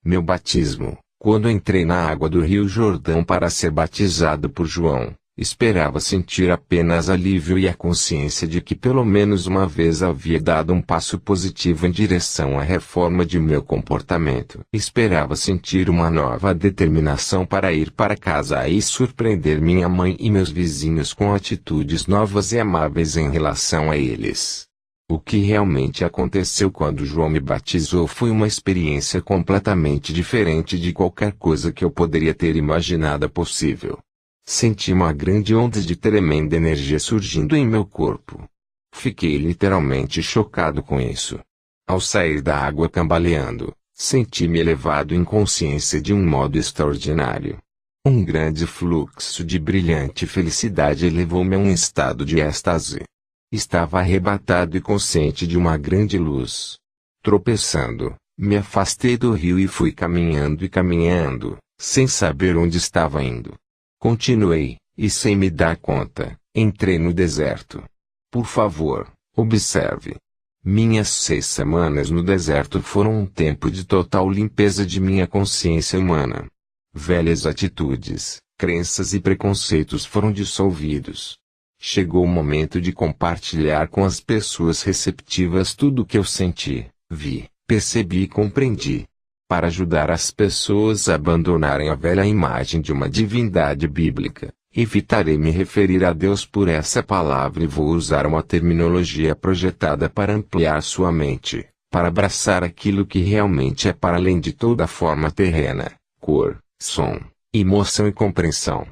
Meu batismo, quando entrei na água do Rio Jordão para ser batizado por João, esperava sentir apenas alívio e a consciência de que pelo menos uma vez havia dado um passo positivo em direção à reforma de meu comportamento. Esperava sentir uma nova determinação para ir para casa e surpreender minha mãe e meus vizinhos com atitudes novas e amáveis em relação a eles. O que realmente aconteceu quando João me batizou foi uma experiência completamente diferente de qualquer coisa que eu poderia ter imaginado possível. Senti uma grande onda de tremenda energia surgindo em meu corpo. Fiquei literalmente chocado com isso. Ao sair da água cambaleando, senti-me elevado em consciência de um modo extraordinário. Um grande fluxo de brilhante felicidade levou-me a um estado de êxtase. Estava arrebatado e consciente de uma grande luz. Tropeçando, me afastei do rio e fui caminhando, sem saber onde estava indo. Continuei, e sem me dar conta, entrei no deserto. Por favor, observe. Minhas 6 semanas no deserto foram um tempo de total limpeza de minha consciência humana. Velhas atitudes, crenças e preconceitos foram dissolvidos. Chegou o momento de compartilhar com as pessoas receptivas tudo o que eu senti, vi, percebi e compreendi. Para ajudar as pessoas a abandonarem a velha imagem de uma divindade bíblica, evitarei me referir a Deus por essa palavra e vou usar uma terminologia projetada para ampliar sua mente, para abraçar aquilo que realmente é para além de toda forma terrena, cor, som, emoção e compreensão.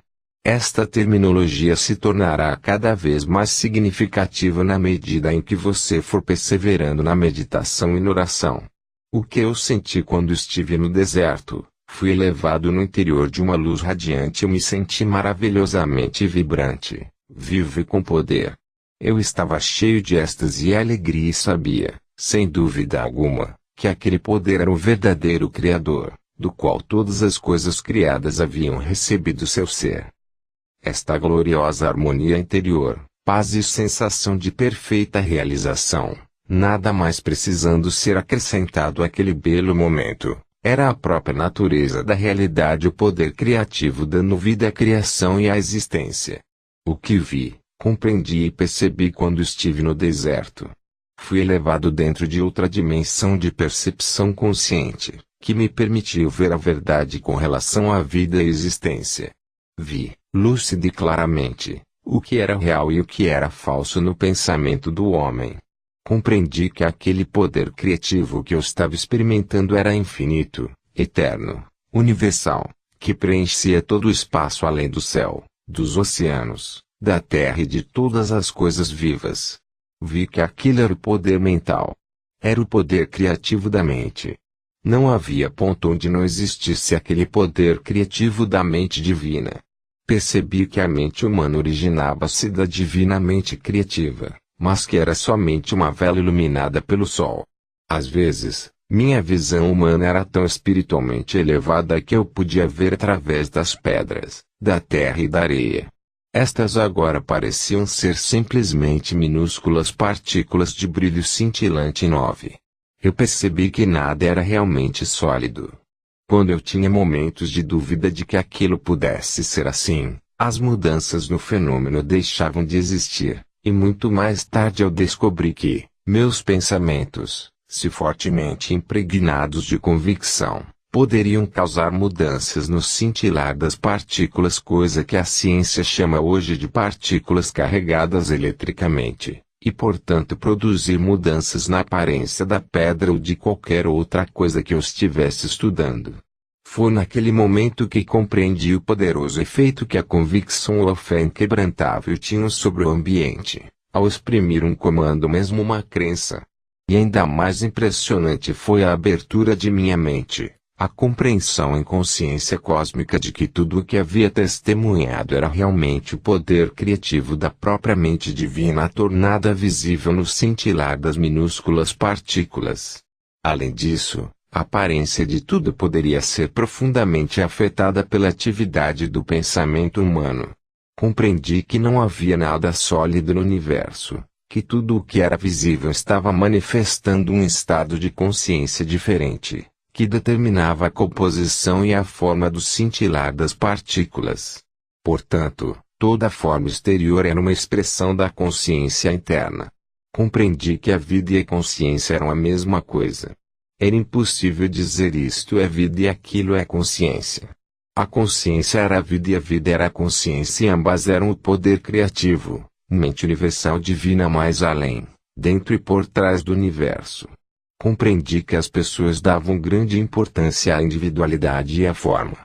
Esta terminologia se tornará cada vez mais significativa na medida em que você for perseverando na meditação e na oração. O que eu senti quando estive no deserto, fui elevado no interior de uma luz radiante e me senti maravilhosamente vibrante, vivo e com poder. Eu estava cheio de êxtase e alegria e sabia, sem dúvida alguma, que aquele poder era o verdadeiro Criador, do qual todas as coisas criadas haviam recebido seu ser. Esta gloriosa harmonia interior, paz e sensação de perfeita realização, nada mais precisando ser acrescentado àquele belo momento, era a própria natureza da realidade e o poder criativo dando vida à criação e à existência. O que vi, compreendi e percebi quando estive no deserto. Fui elevado dentro de outra dimensão de percepção consciente, que me permitiu ver a verdade com relação à vida e existência. Vi, lúcido e claramente, o que era real e o que era falso no pensamento do homem. Compreendi que aquele poder criativo que eu estava experimentando era infinito, eterno, universal, que preenchia todo o espaço além do céu, dos oceanos, da terra e de todas as coisas vivas. Vi que aquilo era o poder mental. Era o poder criativo da mente. Não havia ponto onde não existisse aquele poder criativo da mente divina. Percebi que a mente humana originava-se da divina mente criativa, mas que era somente uma vela iluminada pelo sol. Às vezes, minha visão humana era tão espiritualmente elevada que eu podia ver através das pedras, da terra e da areia. Estas agora pareciam ser simplesmente minúsculas partículas de brilho cintilante 9. Eu percebi que nada era realmente sólido. Quando eu tinha momentos de dúvida de que aquilo pudesse ser assim, as mudanças no fenômeno deixavam de existir, e muito mais tarde eu descobri que meus pensamentos, se fortemente impregnados de convicção, poderiam causar mudanças no cintilar das partículas, coisa que a ciência chama hoje de partículas carregadas eletricamente, e portanto produzir mudanças na aparência da pedra ou de qualquer outra coisa que eu estivesse estudando. Foi naquele momento que compreendi o poderoso efeito que a convicção ou a fé inquebrantável tinham sobre o ambiente, ao exprimir um comando, mesmo uma crença. E ainda mais impressionante foi a abertura de minha mente, a compreensão em consciência cósmica de que tudo o que havia testemunhado era realmente o poder criativo da própria mente divina tornada visível no cintilar das minúsculas partículas. Além disso, a aparência de tudo poderia ser profundamente afetada pela atividade do pensamento humano. Compreendi que não havia nada sólido no universo, que tudo o que era visível estava manifestando um estado de consciência diferente, que determinava a composição e a forma do cintilar das partículas. Portanto, toda forma exterior era uma expressão da consciência interna. Compreendi que a vida e a consciência eram a mesma coisa. Era impossível dizer isto é vida e aquilo é consciência. A consciência era a vida e a vida era a consciência, e ambas eram o poder criativo, mente universal divina mais além, dentro e por trás do universo. Compreendi que as pessoas davam grande importância à individualidade e à forma.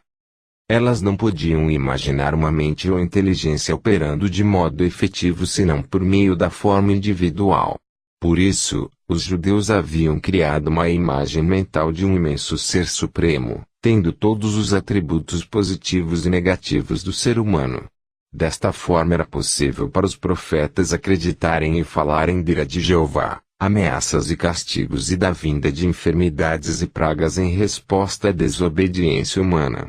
Elas não podiam imaginar uma mente ou inteligência operando de modo efetivo senão por meio da forma individual. Por isso, os judeus haviam criado uma imagem mental de um imenso ser supremo, tendo todos os atributos positivos e negativos do ser humano. Desta forma era possível para os profetas acreditarem e falarem da ira de Jeová, ameaças e castigos e da vinda de enfermidades e pragas em resposta à desobediência humana.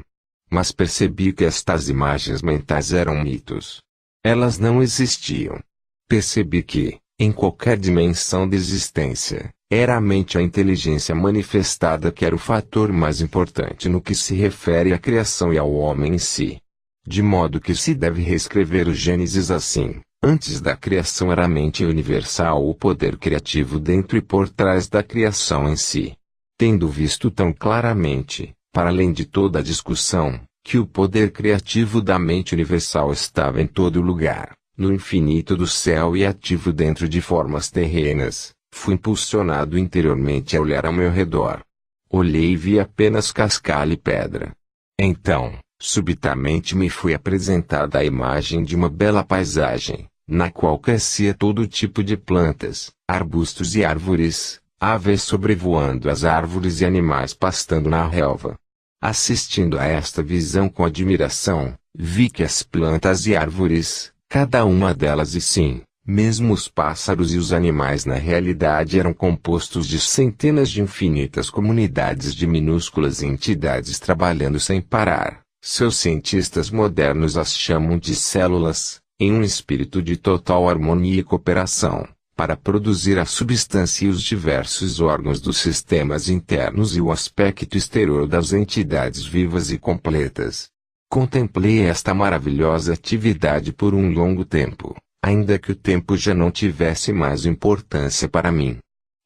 Mas percebi que estas imagens mentais eram mitos. Elas não existiam. Percebi que, em qualquer dimensão de existência, era a mente, a inteligência manifestada, que era o fator mais importante no que se refere à criação e ao homem em si. De modo que se deve reescrever o Gênesis assim: antes da criação era a mente universal, o poder criativo dentro e por trás da criação em si. Tendo visto tão claramente, para além de toda a discussão, que o poder criativo da mente universal estava em todo lugar, no infinito do céu e ativo dentro de formas terrenas, fui impulsionado interiormente a olhar ao meu redor. Olhei e vi apenas cascalho e pedra. Então, subitamente me foi apresentada a imagem de uma bela paisagem, na qual crescia todo tipo de plantas, arbustos e árvores, aves sobrevoando as árvores e animais pastando na relva. Assistindo a esta visão com admiração, vi que as plantas e árvores, cada uma delas e sim, mesmo os pássaros e os animais na realidade eram compostos de centenas de infinitas comunidades de minúsculas entidades trabalhando sem parar. Seus cientistas modernos as chamam de células, em um espírito de total harmonia e cooperação, para produzir a substância e os diversos órgãos dos sistemas internos e o aspecto exterior das entidades vivas e completas. Contemplei esta maravilhosa atividade por um longo tempo, ainda que o tempo já não tivesse mais importância para mim.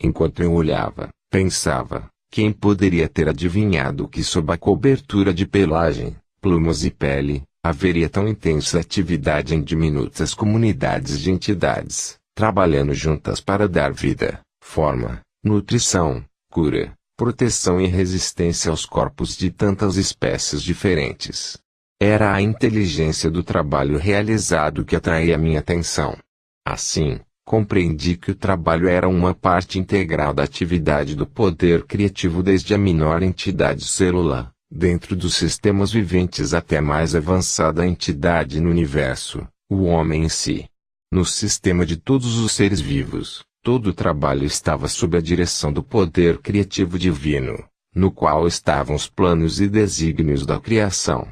Enquanto eu olhava, pensava, quem poderia ter adivinhado que sob a cobertura de pelagem, plumas e pele, haveria tão intensa atividade em diminutas comunidades de entidades, trabalhando juntas para dar vida, forma, nutrição, cura, proteção e resistência aos corpos de tantas espécies diferentes. Era a inteligência do trabalho realizado que atraía minha atenção. Assim, compreendi que o trabalho era uma parte integral da atividade do poder criativo, desde a menor entidade celular, dentro dos sistemas viventes, até a mais avançada entidade no universo, o homem em si. No sistema de todos os seres vivos, todo o trabalho estava sob a direção do poder criativo divino, no qual estavam os planos e desígnios da criação.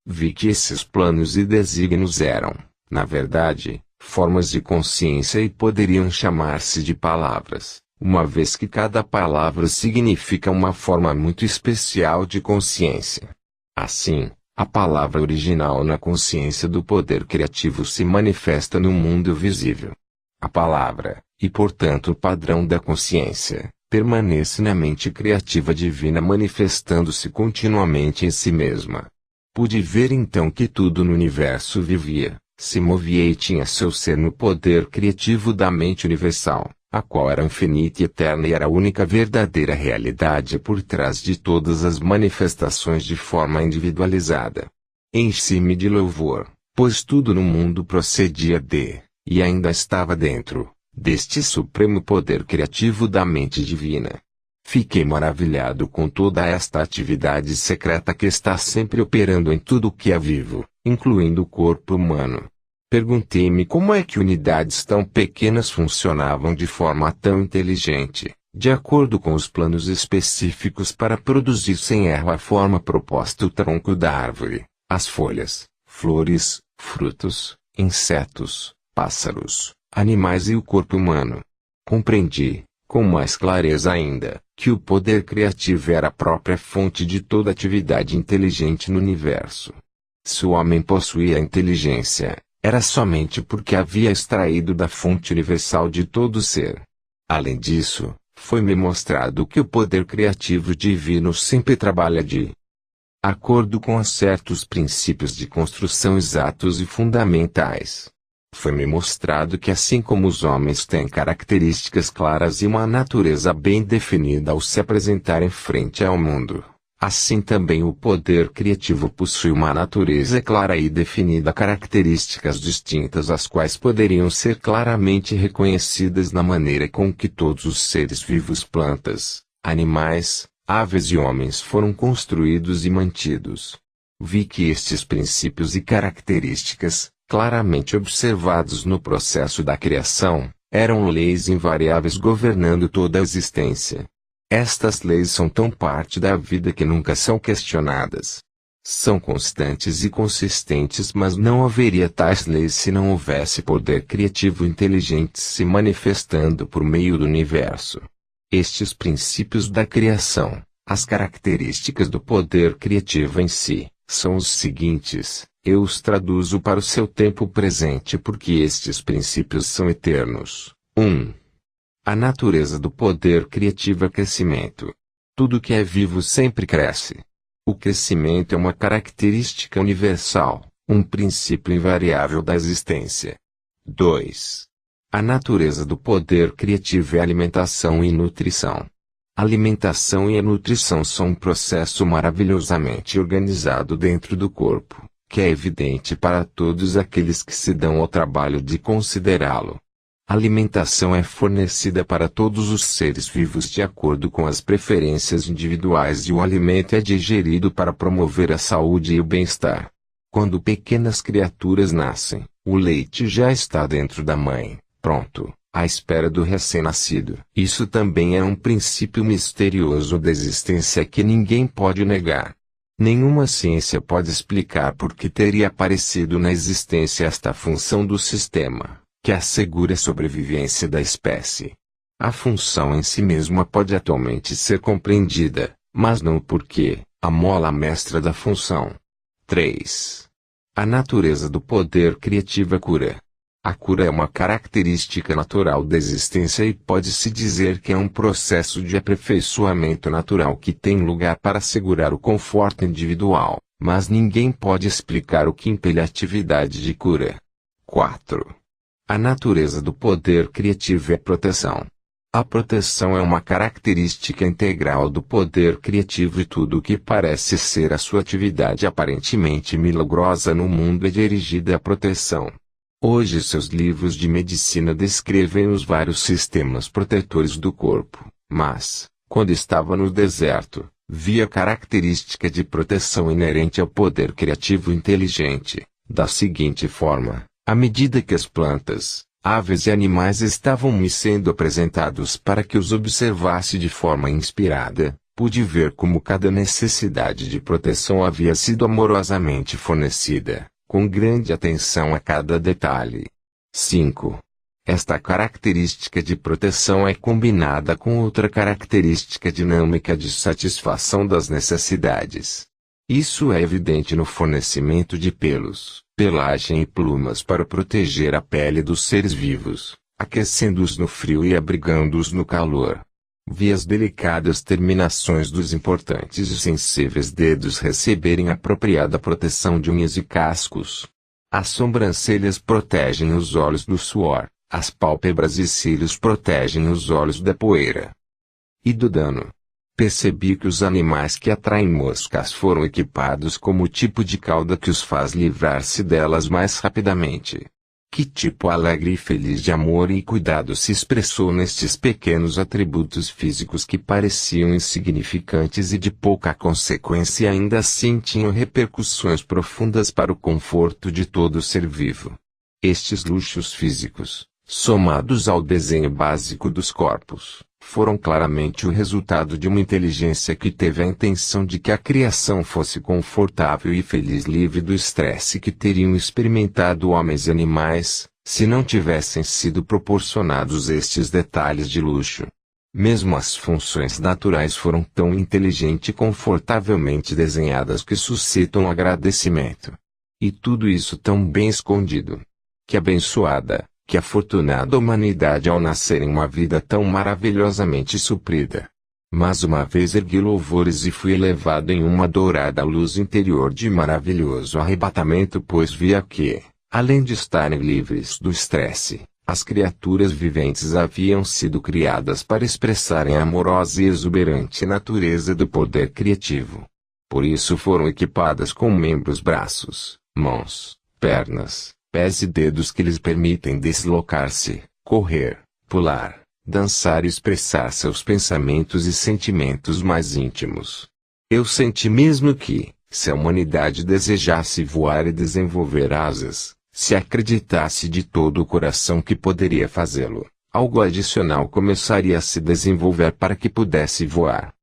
Vi que esses planos e desígnios eram, Na verdade, formas de consciência e poderiam chamar-se de palavras, uma vez que cada palavra significa uma forma muito especial de consciência. Assim, a palavra original na consciência do poder criativo se manifesta no mundo visível. A palavra, e portanto o padrão da consciência, permanece na mente criativa divina manifestando-se continuamente em si mesma. Pude ver então que tudo no universo vivia, se movia e tinha seu ser no poder criativo da mente universal, a qual era infinita e eterna e era a única verdadeira realidade por trás de todas as manifestações de forma individualizada. Enchi-me de louvor, pois tudo no mundo procedia e ainda estava dentro, deste supremo poder criativo da mente divina. Fiquei maravilhado com toda esta atividade secreta que está sempre operando em tudo o que é vivo, incluindo o corpo humano. Perguntei-me como é que unidades tão pequenas funcionavam de forma tão inteligente, de acordo com os planos específicos para produzir sem erro a forma proposta o tronco da árvore, as folhas, flores, frutos, insetos, pássaros, animais e o corpo humano. Compreendi, com mais clareza ainda, que o poder criativo era a própria fonte de toda atividade inteligente no universo. Se o homem possuía inteligência, era somente porque havia extraído da fonte universal de todo ser. Além disso, foi-me mostrado que o poder criativo divino sempre trabalha de acordo com certos princípios de construção exatos e fundamentais. Foi-me mostrado que assim como os homens têm características claras e uma natureza bem definida ao se apresentarem frente ao mundo, assim também o poder criativo possui uma natureza clara e definida, características distintas as quais poderiam ser claramente reconhecidas na maneira com que todos os seres vivos, plantas, animais, aves e homens foram construídos e mantidos. Vi que estes princípios e características, claramente observados no processo da criação, eram leis invariáveis governando toda a existência. Estas leis são tão parte da vida que nunca são questionadas. São constantes e consistentes, mas não haveria tais leis se não houvesse poder criativo inteligente se manifestando por meio do universo. Estes princípios da criação, as características do poder criativo em si, são os seguintes. Eu os traduzo para o seu tempo presente porque estes princípios são eternos. 1. A natureza do poder criativo é crescimento. Tudo que é vivo sempre cresce. O crescimento é uma característica universal, um princípio invariável da existência. 2. A natureza do poder criativo é alimentação e nutrição. Alimentação e a nutrição são um processo maravilhosamente organizado dentro do corpo, que é evidente para todos aqueles que se dão ao trabalho de considerá-lo. A alimentação é fornecida para todos os seres vivos de acordo com as preferências individuais e o alimento é digerido para promover a saúde e o bem-estar. Quando pequenas criaturas nascem, o leite já está dentro da mãe, pronto, à espera do recém-nascido. Isso também é um princípio misterioso da existência que ninguém pode negar. Nenhuma ciência pode explicar por que teria aparecido na existência esta função do sistema, que assegura a sobrevivência da espécie. A função em si mesma pode atualmente ser compreendida, mas não o porquê, a mola mestra da função. 3. A natureza do poder criativo é cura. A cura é uma característica natural da existência e pode-se dizer que é um processo de aperfeiçoamento natural que tem lugar para assegurar o conforto individual, mas ninguém pode explicar o que impele a atividade de cura. 4. A natureza do poder criativo é proteção. A proteção é uma característica integral do poder criativo e tudo o que parece ser a sua atividade aparentemente milagrosa no mundo é dirigida à proteção. Hoje seus livros de medicina descrevem os vários sistemas protetores do corpo, mas, quando estava no deserto, via a característica de proteção inerente ao poder criativo inteligente, da seguinte forma: à medida que as plantas, aves e animais estavam me sendo apresentados para que os observasse de forma inspirada, pude ver como cada necessidade de proteção havia sido amorosamente fornecida, com grande atenção a cada detalhe. 5. Esta característica de proteção é combinada com outra característica dinâmica de satisfação das necessidades. Isso é evidente no fornecimento de pelos, pelagem e plumas para proteger a pele dos seres vivos, aquecendo-os no frio e abrigando-os no calor. Vi as delicadas terminações dos importantes e sensíveis dedos receberem apropriada proteção de unhas e cascos. As sobrancelhas protegem os olhos do suor, as pálpebras e cílios protegem os olhos da poeira e do dano. Percebi que os animais que atraem moscas foram equipados como o tipo de cauda que os faz livrar-se delas mais rapidamente. Que tipo alegre e feliz de amor e cuidado se expressou nestes pequenos atributos físicos que pareciam insignificantes e de pouca consequência e ainda assim tinham repercussões profundas para o conforto de todo ser vivo. Estes luxos físicos, somados ao desenho básico dos corpos, foram claramente o resultado de uma inteligência que teve a intenção de que a criação fosse confortável e feliz, livre do estresse que teriam experimentado homens e animais, se não tivessem sido proporcionados estes detalhes de luxo. Mesmo as funções naturais foram tão inteligente e confortavelmente desenhadas que suscitam agradecimento. E tudo isso tão bem escondido. Que abençoada, que afortunada humanidade ao nascer em uma vida tão maravilhosamente suprida. Mas uma vez ergui louvores e fui elevado em uma dourada luz interior de maravilhoso arrebatamento, pois via que, além de estarem livres do estresse, as criaturas viventes haviam sido criadas para expressarem a amorosa e exuberante natureza do poder criativo. Por isso foram equipadas com membros, braços, mãos, pernas, pés e dedos que lhes permitem deslocar-se, correr, pular, dançar e expressar seus pensamentos e sentimentos mais íntimos. Eu senti mesmo que, se a humanidade desejasse voar e desenvolver asas, se acreditasse de todo o coração que poderia fazê-lo, algo adicional começaria a se desenvolver para que pudesse voar.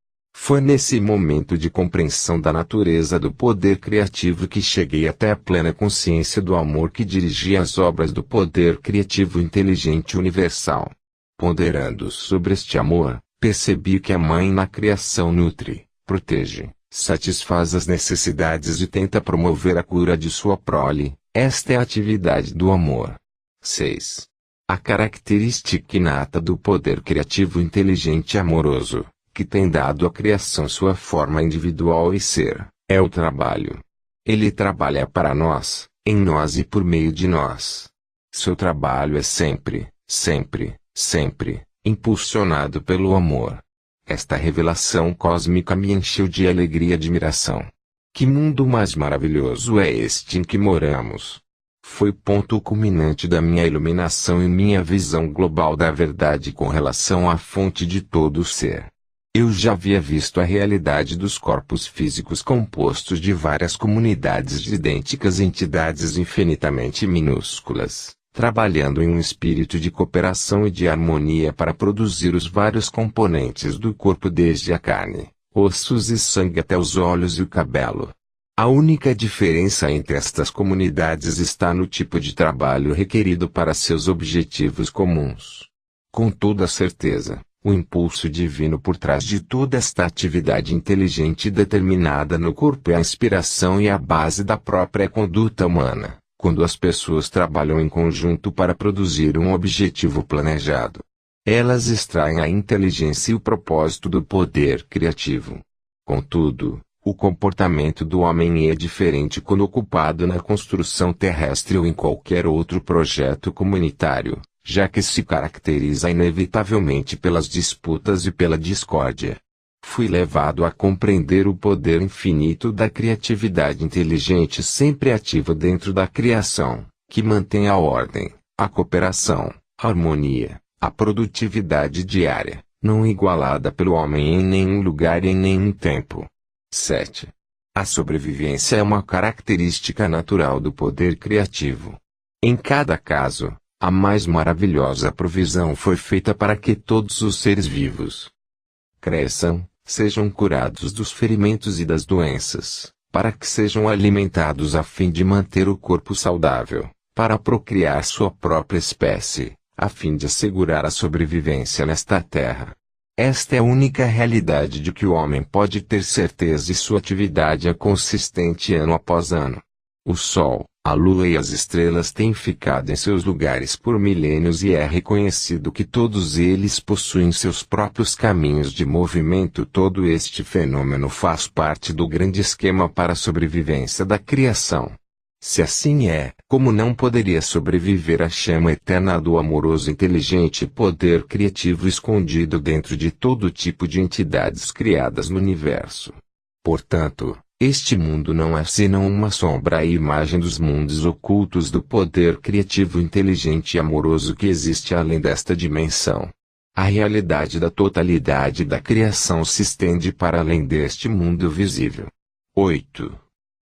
Foi nesse momento de compreensão da natureza do poder criativo que cheguei até a plena consciência do amor que dirigia as obras do poder criativo inteligente universal. Ponderando sobre este amor, percebi que a Mãe na criação nutre, protege, satisfaz as necessidades e tenta promover a cura de sua prole. Esta é a atividade do amor. 6. A característica inata do poder criativo inteligente e amoroso, que tem dado à criação sua forma individual e ser, é o trabalho. Ele trabalha para nós, em nós e por meio de nós. Seu trabalho é sempre, sempre, sempre, impulsionado pelo amor. Esta revelação cósmica me encheu de alegria e admiração. Que mundo mais maravilhoso é este em que moramos! Foi ponto culminante da minha iluminação e minha visão global da verdade com relação à fonte de todo o ser. Eu já havia visto a realidade dos corpos físicos compostos de várias comunidades de idênticas entidades infinitamente minúsculas, trabalhando em um espírito de cooperação e de harmonia para produzir os vários componentes do corpo, desde a carne, ossos e sangue até os olhos e o cabelo. A única diferença entre estas comunidades está no tipo de trabalho requerido para seus objetivos comuns. Com toda certeza, o impulso divino por trás de toda esta atividade inteligente e determinada no corpo é a inspiração e a base da própria conduta humana, quando as pessoas trabalham em conjunto para produzir um objetivo planejado. Elas extraem a inteligência e o propósito do poder criativo. Contudo, o comportamento do homem é diferente quando ocupado na construção terrestre ou em qualquer outro projeto comunitário, já que se caracteriza inevitavelmente pelas disputas e pela discórdia. Fui levado a compreender o poder infinito da criatividade inteligente sempre ativa dentro da criação, que mantém a ordem, a cooperação, a harmonia, a produtividade diária, não igualada pelo homem em nenhum lugar e em nenhum tempo. 7. A sobrevivência é uma característica natural do poder criativo. Em cada caso, a mais maravilhosa provisão foi feita para que todos os seres vivos cresçam, sejam curados dos ferimentos e das doenças, para que sejam alimentados a fim de manter o corpo saudável, para procriar sua própria espécie, a fim de assegurar a sobrevivência nesta terra. Esta é a única realidade de que o homem pode ter certeza e sua atividade é consistente ano após ano. O Sol, a Lua e as estrelas têm ficado em seus lugares por milênios e é reconhecido que todos eles possuem seus próprios caminhos de movimento. Todo este fenômeno faz parte do grande esquema para a sobrevivência da criação. Se assim é, como não poderia sobreviver a chama eterna do amoroso inteligente poder criativo escondido dentro de todo tipo de entidades criadas no universo? Portanto, este mundo não é senão uma sombra e imagem dos mundos ocultos do poder criativo inteligente e amoroso que existe além desta dimensão. A realidade da totalidade da criação se estende para além deste mundo visível. 8.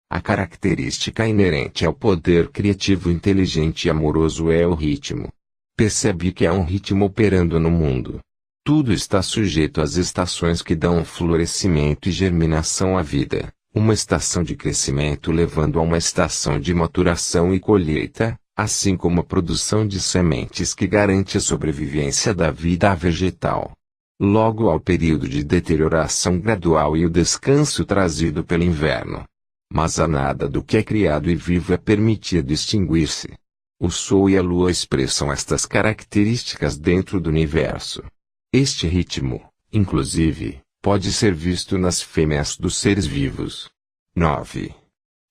A característica inerente ao poder criativo inteligente e amoroso é o ritmo. Percebe que há um ritmo operando no mundo. Tudo está sujeito às estações que dão florescimento e germinação à vida, uma estação de crescimento levando a uma estação de maturação e colheita, assim como a produção de sementes que garante a sobrevivência da vida vegetal. Logo ao período de deterioração gradual e o descanso trazido pelo inverno. Mas a nada do que é criado e vivo é permitido extinguir-se. O Sol e a Lua expressam estas características dentro do universo. Este ritmo, inclusive, pode ser visto nas fêmeas dos seres vivos. 9.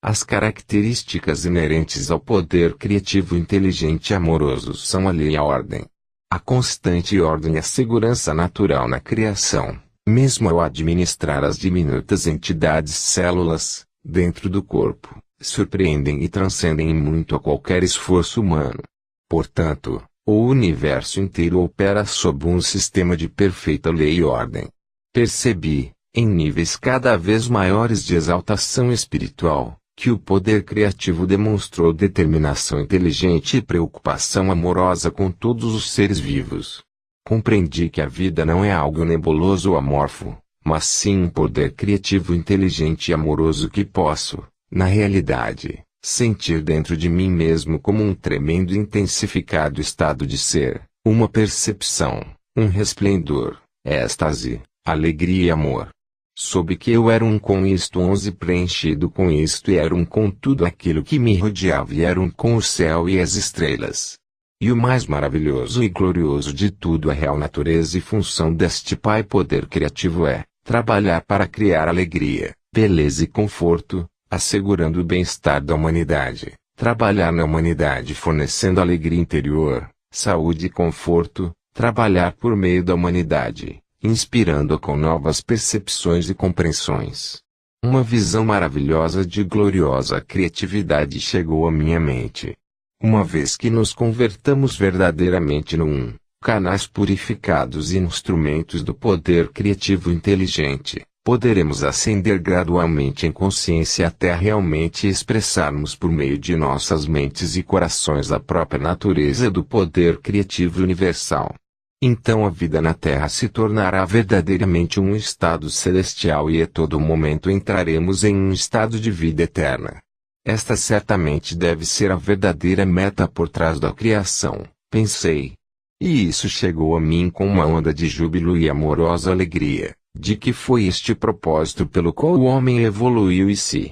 As características inerentes ao poder criativo inteligente e amoroso são a lei e a ordem. A constante ordem e a segurança natural na criação, mesmo ao administrar as diminutas entidades células, dentro do corpo, surpreendem e transcendem muito a qualquer esforço humano. Portanto, o universo inteiro opera sob um sistema de perfeita lei e ordem. Percebi, em níveis cada vez maiores de exaltação espiritual, que o poder criativo demonstrou determinação inteligente e preocupação amorosa com todos os seres vivos. Compreendi que a vida não é algo nebuloso ou amorfo, mas sim um poder criativo inteligente e amoroso que posso, na realidade, sentir dentro de mim mesmo como um tremendo e intensificado estado de ser, uma percepção, um resplendor, êxtase, alegria e amor. Soube que eu era um com isto 11 preenchido com isto e era um com tudo aquilo que me rodeava e era um com o céu e as estrelas. E o mais maravilhoso e glorioso de tudo a real natureza e função deste Pai poder criativo é trabalhar para criar alegria, beleza e conforto, assegurando o bem-estar da humanidade, trabalhar na humanidade fornecendo alegria interior, saúde e conforto, trabalhar por meio da humanidade, inspirando-a com novas percepções e compreensões. Uma visão maravilhosa de gloriosa criatividade chegou à minha mente. Uma vez que nos convertamos verdadeiramente num canais purificados e instrumentos do poder criativo inteligente, poderemos ascender gradualmente em consciência até realmente expressarmos por meio de nossas mentes e corações a própria natureza do poder criativo universal. Então a vida na Terra se tornará verdadeiramente um estado celestial e a todo momento entraremos em um estado de vida eterna. Esta certamente deve ser a verdadeira meta por trás da criação, pensei. E isso chegou a mim com uma onda de júbilo e amorosa alegria, de que foi este propósito pelo qual o homem evoluiu e se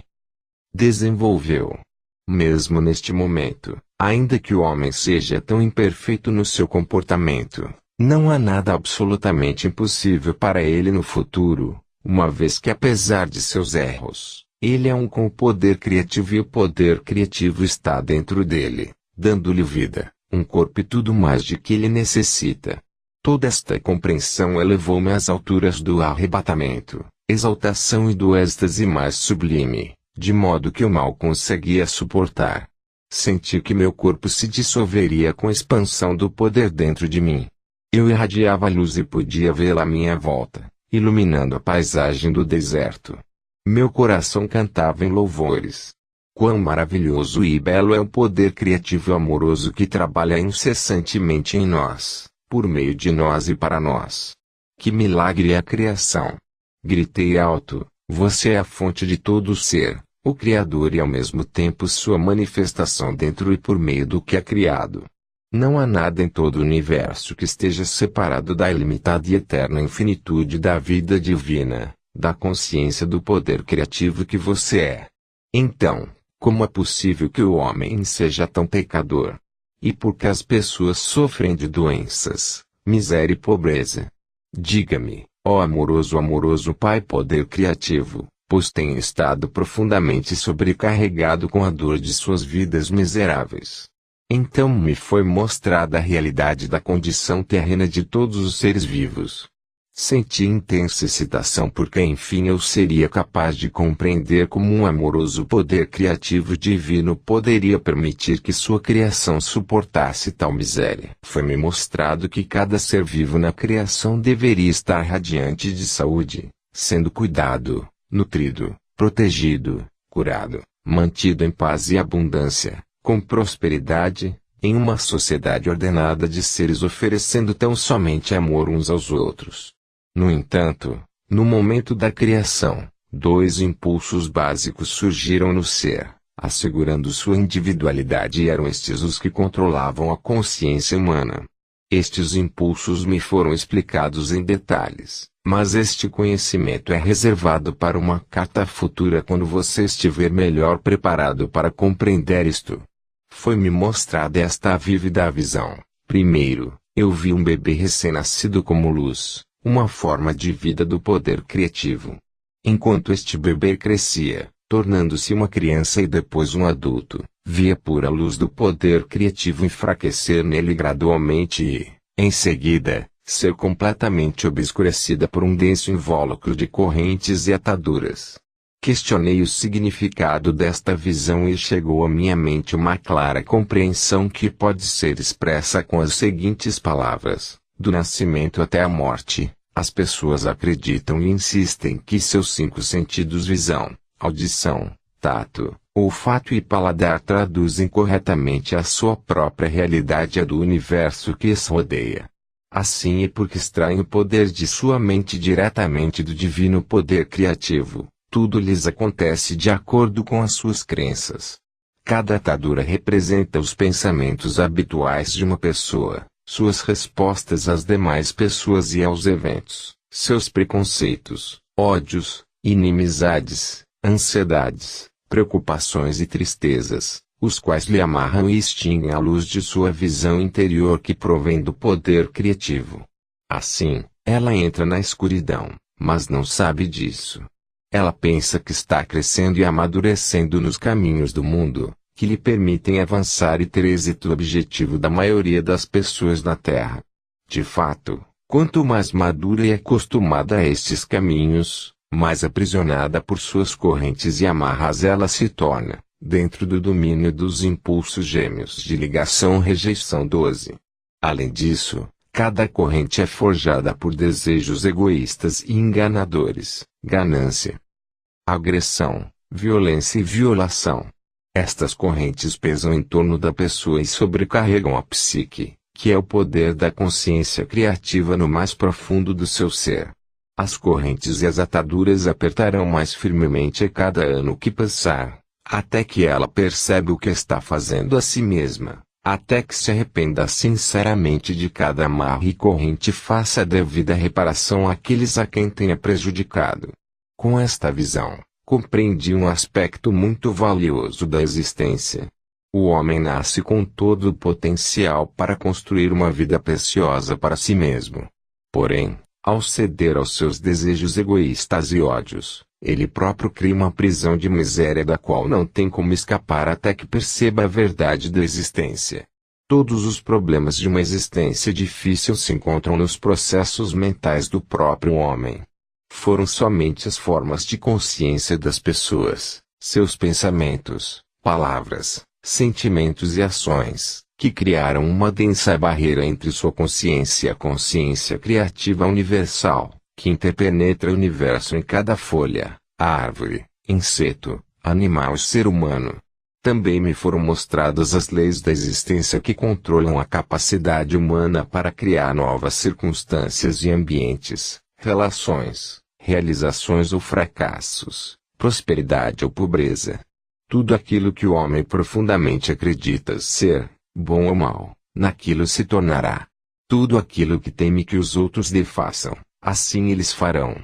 desenvolveu. Mesmo neste momento, ainda que o homem seja tão imperfeito no seu comportamento, não há nada absolutamente impossível para ele no futuro, uma vez que apesar de seus erros, ele é um com o poder criativo e o poder criativo está dentro dele, dando-lhe vida, um corpo e tudo mais de que ele necessita. Toda esta compreensão elevou-me às alturas do arrebatamento, exaltação e do êxtase mais sublime, de modo que eu mal conseguia suportar. Senti que meu corpo se dissolveria com a expansão do poder dentro de mim. Eu irradiava luz e podia vê-la à minha volta, iluminando a paisagem do deserto. Meu coração cantava em louvores. Quão maravilhoso e belo é o poder criativo e amoroso que trabalha incessantemente em nós, por meio de nós e para nós. Que milagre é a criação! Gritei alto, você é a fonte de todo o ser, o Criador e ao mesmo tempo sua manifestação dentro e por meio do que é criado. Não há nada em todo o universo que esteja separado da ilimitada e eterna infinitude da vida divina, da consciência do poder criativo que você é. Então, como é possível que o homem seja tão pecador? E por que as pessoas sofrem de doenças, miséria e pobreza? Diga-me, ó amoroso Pai poder criativo, pois tenho estado profundamente sobrecarregado com a dor de suas vidas miseráveis. Então me foi mostrada a realidade da condição terrena de todos os seres vivos. Senti intensa excitação porque enfim eu seria capaz de compreender como um amoroso poder criativo divino poderia permitir que sua criação suportasse tal miséria. Foi-me mostrado que cada ser vivo na criação deveria estar radiante de saúde, sendo cuidado, nutrido, protegido, curado, mantido em paz e abundância, com prosperidade, em uma sociedade ordenada de seres oferecendo tão somente amor uns aos outros. No entanto, no momento da criação, dois impulsos básicos surgiram no ser, assegurando sua individualidade e eram estes os que controlavam a consciência humana. Estes impulsos me foram explicados em detalhes, mas este conhecimento é reservado para uma carta futura quando você estiver melhor preparado para compreender isto. Foi-me mostrada esta vívida visão. Primeiro, eu vi um bebê recém-nascido como luz, uma forma de vida do poder criativo. Enquanto este bebê crescia, tornando-se uma criança e depois um adulto, via a pura luz do poder criativo enfraquecer nele gradualmente e, em seguida, ser completamente obscurecida por um denso invólucro de correntes e ataduras. Questionei o significado desta visão e chegou à minha mente uma clara compreensão que pode ser expressa com as seguintes palavras: do nascimento até a morte, as pessoas acreditam e insistem que seus 5 sentidos visão, audição, tato, olfato e paladar traduzem corretamente a sua própria realidade e a do universo que os rodeia. Assim é porque extraem o poder de sua mente diretamente do divino poder criativo. Tudo lhes acontece de acordo com as suas crenças. Cada atadura representa os pensamentos habituais de uma pessoa, suas respostas às demais pessoas e aos eventos, seus preconceitos, ódios, inimizades, ansiedades, preocupações e tristezas, os quais lhe amarram e extinguem a luz de sua visão interior que provém do poder criativo. Assim, ela entra na escuridão, mas não sabe disso. Ela pensa que está crescendo e amadurecendo nos caminhos do mundo, que lhe permitem avançar e ter êxito objetivo da maioria das pessoas na Terra. De fato, quanto mais madura e acostumada a estes caminhos, mais aprisionada por suas correntes e amarras ela se torna, dentro do domínio dos impulsos gêmeos de ligação-rejeição 12. Além disso, cada corrente é forjada por desejos egoístas e enganadores, ganância, agressão, violência e violação. Estas correntes pesam em torno da pessoa e sobrecarregam a psique, que é o poder da consciência criativa no mais profundo do seu ser. As correntes e as ataduras apertarão mais firmemente a cada ano que passar, até que ela percebe o que está fazendo a si mesma, até que se arrependa sinceramente de cada amarra e corrente e faça a devida reparação àqueles a quem tenha prejudicado. Com esta visão, compreendi um aspecto muito valioso da existência. O homem nasce com todo o potencial para construir uma vida preciosa para si mesmo. Porém, ao ceder aos seus desejos egoístas e ódios, ele próprio cria uma prisão de miséria da qual não tem como escapar até que perceba a verdade da existência. Todos os problemas de uma existência difícil se encontram nos processos mentais do próprio homem. Foram somente as formas de consciência das pessoas, seus pensamentos, palavras, sentimentos e ações, que criaram uma densa barreira entre sua consciência e a consciência criativa universal, que interpenetra o universo em cada folha, árvore, inseto, animal e ser humano. Também me foram mostradas as leis da existência que controlam a capacidade humana para criar novas circunstâncias e ambientes, relações, realizações ou fracassos, prosperidade ou pobreza. Tudo aquilo que o homem profundamente acredita ser, bom ou mal, naquilo se tornará. Tudo aquilo que teme que os outros lhe façam, assim eles farão.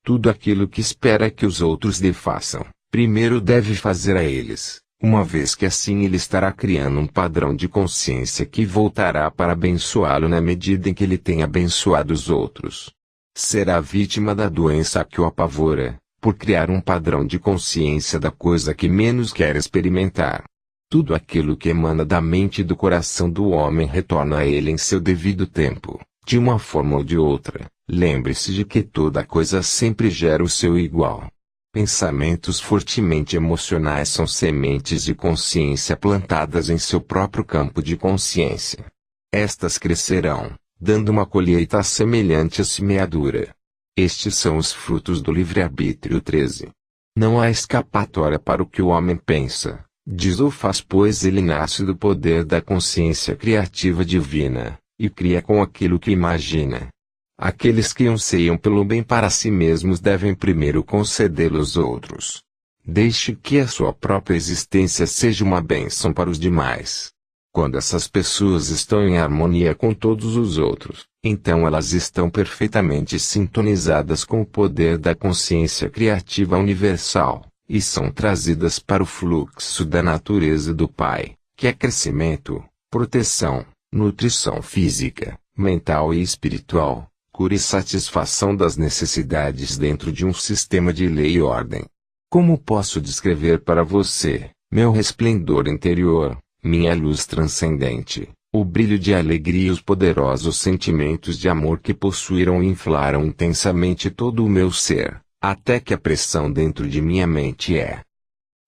Tudo aquilo que espera que os outros lhe façam, primeiro deve fazer a eles, uma vez que assim ele estará criando um padrão de consciência que voltará para abençoá-lo na medida em que ele tem abençoado os outros. Será vítima da doença que o apavora, por criar um padrão de consciência da coisa que menos quer experimentar. Tudo aquilo que emana da mente e do coração do homem retorna a ele em seu devido tempo, de uma forma ou de outra. Lembre-se de que toda coisa sempre gera o seu igual. Pensamentos fortemente emocionais são sementes de consciência plantadas em seu próprio campo de consciência. Estas crescerão, dando uma colheita semelhante à semeadura. Estes são os frutos do livre-arbítrio 13. Não há escapatória para o que o homem pensa, diz ou faz, pois ele nasce do poder da consciência criativa divina, e cria com aquilo que imagina. Aqueles que anseiam pelo bem para si mesmos devem primeiro concedê-lo aos outros. Deixe que a sua própria existência seja uma bênção para os demais. Quando essas pessoas estão em harmonia com todos os outros, então elas estão perfeitamente sintonizadas com o poder da consciência criativa universal, e são trazidas para o fluxo da natureza do Pai, que é crescimento, proteção, nutrição física, mental e espiritual, cura e satisfação das necessidades dentro de um sistema de lei e ordem. Como posso descrever para você, meu resplendor interior, minha luz transcendente, o brilho de alegria e os poderosos sentimentos de amor que possuíram e inflaram intensamente todo o meu ser, até que a pressão dentro de minha mente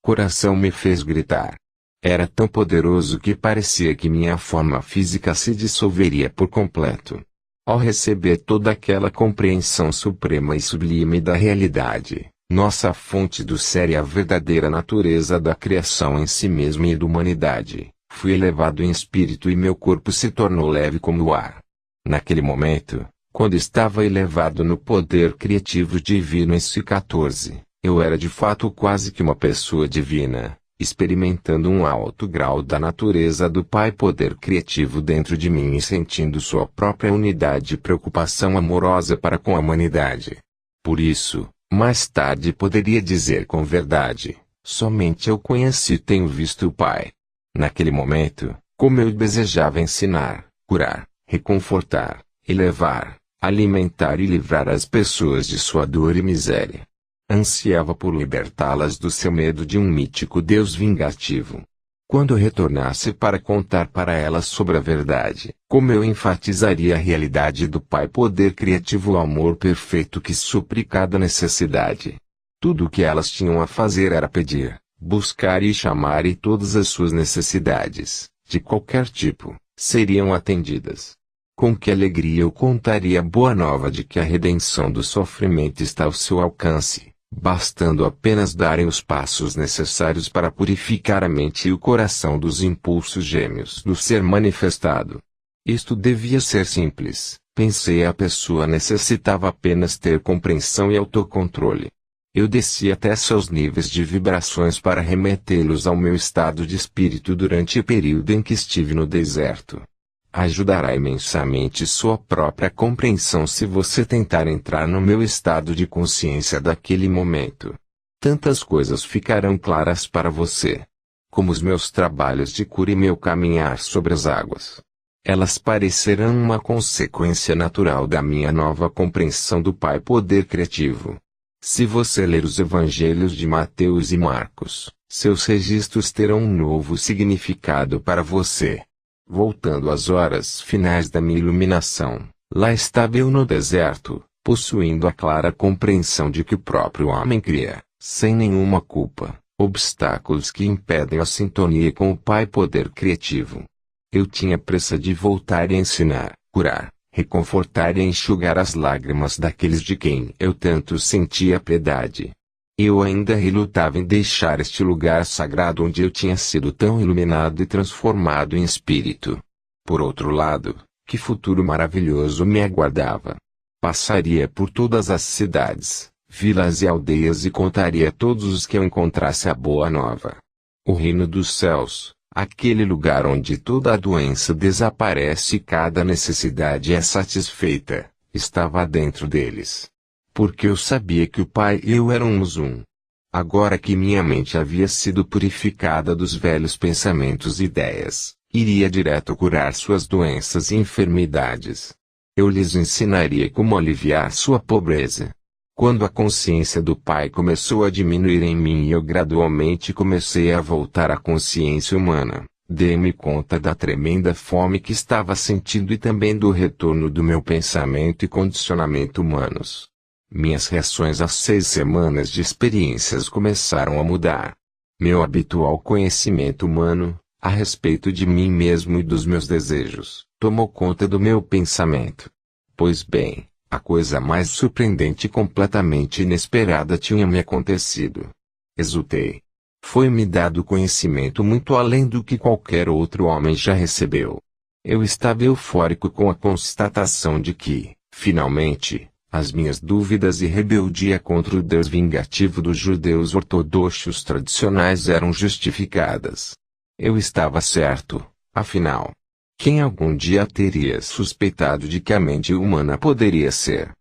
coração me fez gritar. Era tão poderoso que parecia que minha forma física se dissolveria por completo. Ao receber toda aquela compreensão suprema e sublime da realidade, nossa fonte do ser e a verdadeira natureza da criação em si mesma e da humanidade, fui elevado em espírito e meu corpo se tornou leve como o ar. Naquele momento, quando estava elevado no poder criativo divino em si 14, eu era de fato quase que uma pessoa divina, experimentando um alto grau da natureza do Pai poder criativo dentro de mim e sentindo sua própria unidade e preocupação amorosa para com a humanidade. Por isso, mais tarde poderia dizer com verdade, somente eu conheci e tenho visto o Pai. Naquele momento, como eu desejava ensinar, curar, reconfortar, elevar, alimentar e livrar as pessoas de sua dor e miséria. Ansiava por libertá-las do seu medo de um mítico Deus vingativo. Quando retornasse para contar para elas sobre a verdade, como eu enfatizaria a realidade do Pai poder criativo, o amor perfeito que supre cada necessidade. Tudo o que elas tinham a fazer era pedir, buscar e chamar, e todas as suas necessidades, de qualquer tipo, seriam atendidas. Com que alegria eu contaria a boa nova de que a redenção do sofrimento está ao seu alcance, bastando apenas darem os passos necessários para purificar a mente e o coração dos impulsos gêmeos do ser manifestado. Isto devia ser simples, pensei. A pessoa necessitava apenas ter compreensão e autocontrole. Eu desci até seus níveis de vibrações para remetê-los ao meu estado de espírito durante o período em que estive no deserto. Ajudará imensamente sua própria compreensão se você tentar entrar no meu estado de consciência daquele momento. Tantas coisas ficarão claras para você. Como os meus trabalhos de cura e meu caminhar sobre as águas. Elas parecerão uma consequência natural da minha nova compreensão do Pai poder criativo. Se você ler os evangelhos de Mateus e Marcos, seus registros terão um novo significado para você. Voltando às horas finais da minha iluminação, lá estava eu no deserto, possuindo a clara compreensão de que o próprio homem cria, sem nenhuma culpa, obstáculos que impedem a sintonia com o Pai poder criativo. Eu tinha pressa de voltar e ensinar, curar, reconfortar e enxugar as lágrimas daqueles de quem eu tanto sentia piedade. Eu ainda relutava em deixar este lugar sagrado onde eu tinha sido tão iluminado e transformado em espírito. Por outro lado, que futuro maravilhoso me aguardava! Passaria por todas as cidades, vilas e aldeias e contaria a todos os que eu encontrasse a boa nova. O reino dos céus, aquele lugar onde toda a doença desaparece e cada necessidade é satisfeita, estava dentro deles. Porque eu sabia que o Pai e eu éramos um. Agora que minha mente havia sido purificada dos velhos pensamentos e ideias, iria direto curar suas doenças e enfermidades. Eu lhes ensinaria como aliviar sua pobreza. Quando a consciência do Pai começou a diminuir em mim e eu gradualmente comecei a voltar à consciência humana, dei-me conta da tremenda fome que estava sentindo e também do retorno do meu pensamento e condicionamento humanos. Minhas reações às 6 semanas de experiências começaram a mudar. Meu habitual conhecimento humano, a respeito de mim mesmo e dos meus desejos, tomou conta do meu pensamento. Pois bem, a coisa mais surpreendente e completamente inesperada tinha me acontecido. Exultei. Foi-me dado conhecimento muito além do que qualquer outro homem já recebeu. Eu estava eufórico com a constatação de que, finalmente, as minhas dúvidas e rebeldia contra o Deus vingativo dos judeus ortodoxos tradicionais eram justificadas. Eu estava certo, afinal. Quem algum dia teria suspeitado de que a mente humana poderia ser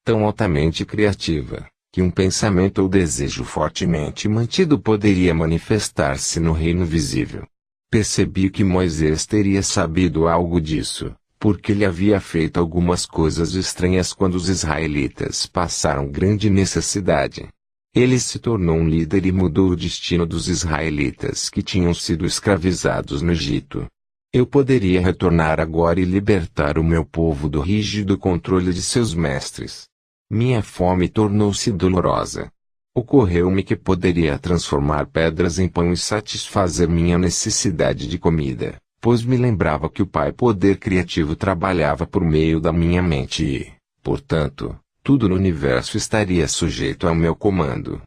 tão altamente criativa, que um pensamento ou desejo fortemente mantido poderia manifestar-se no reino visível? Percebi que Moisés teria sabido algo disso, porque ele havia feito algumas coisas estranhas quando os israelitas passaram grande necessidade. Ele se tornou um líder e mudou o destino dos israelitas que tinham sido escravizados no Egito. Eu poderia retornar agora e libertar o meu povo do rígido controle de seus mestres. Minha fome tornou-se dolorosa. Ocorreu-me que poderia transformar pedras em pão e satisfazer minha necessidade de comida, pois me lembrava que o Pai Poder Criativo trabalhava por meio da minha mente e, portanto, tudo no universo estaria sujeito ao meu comando.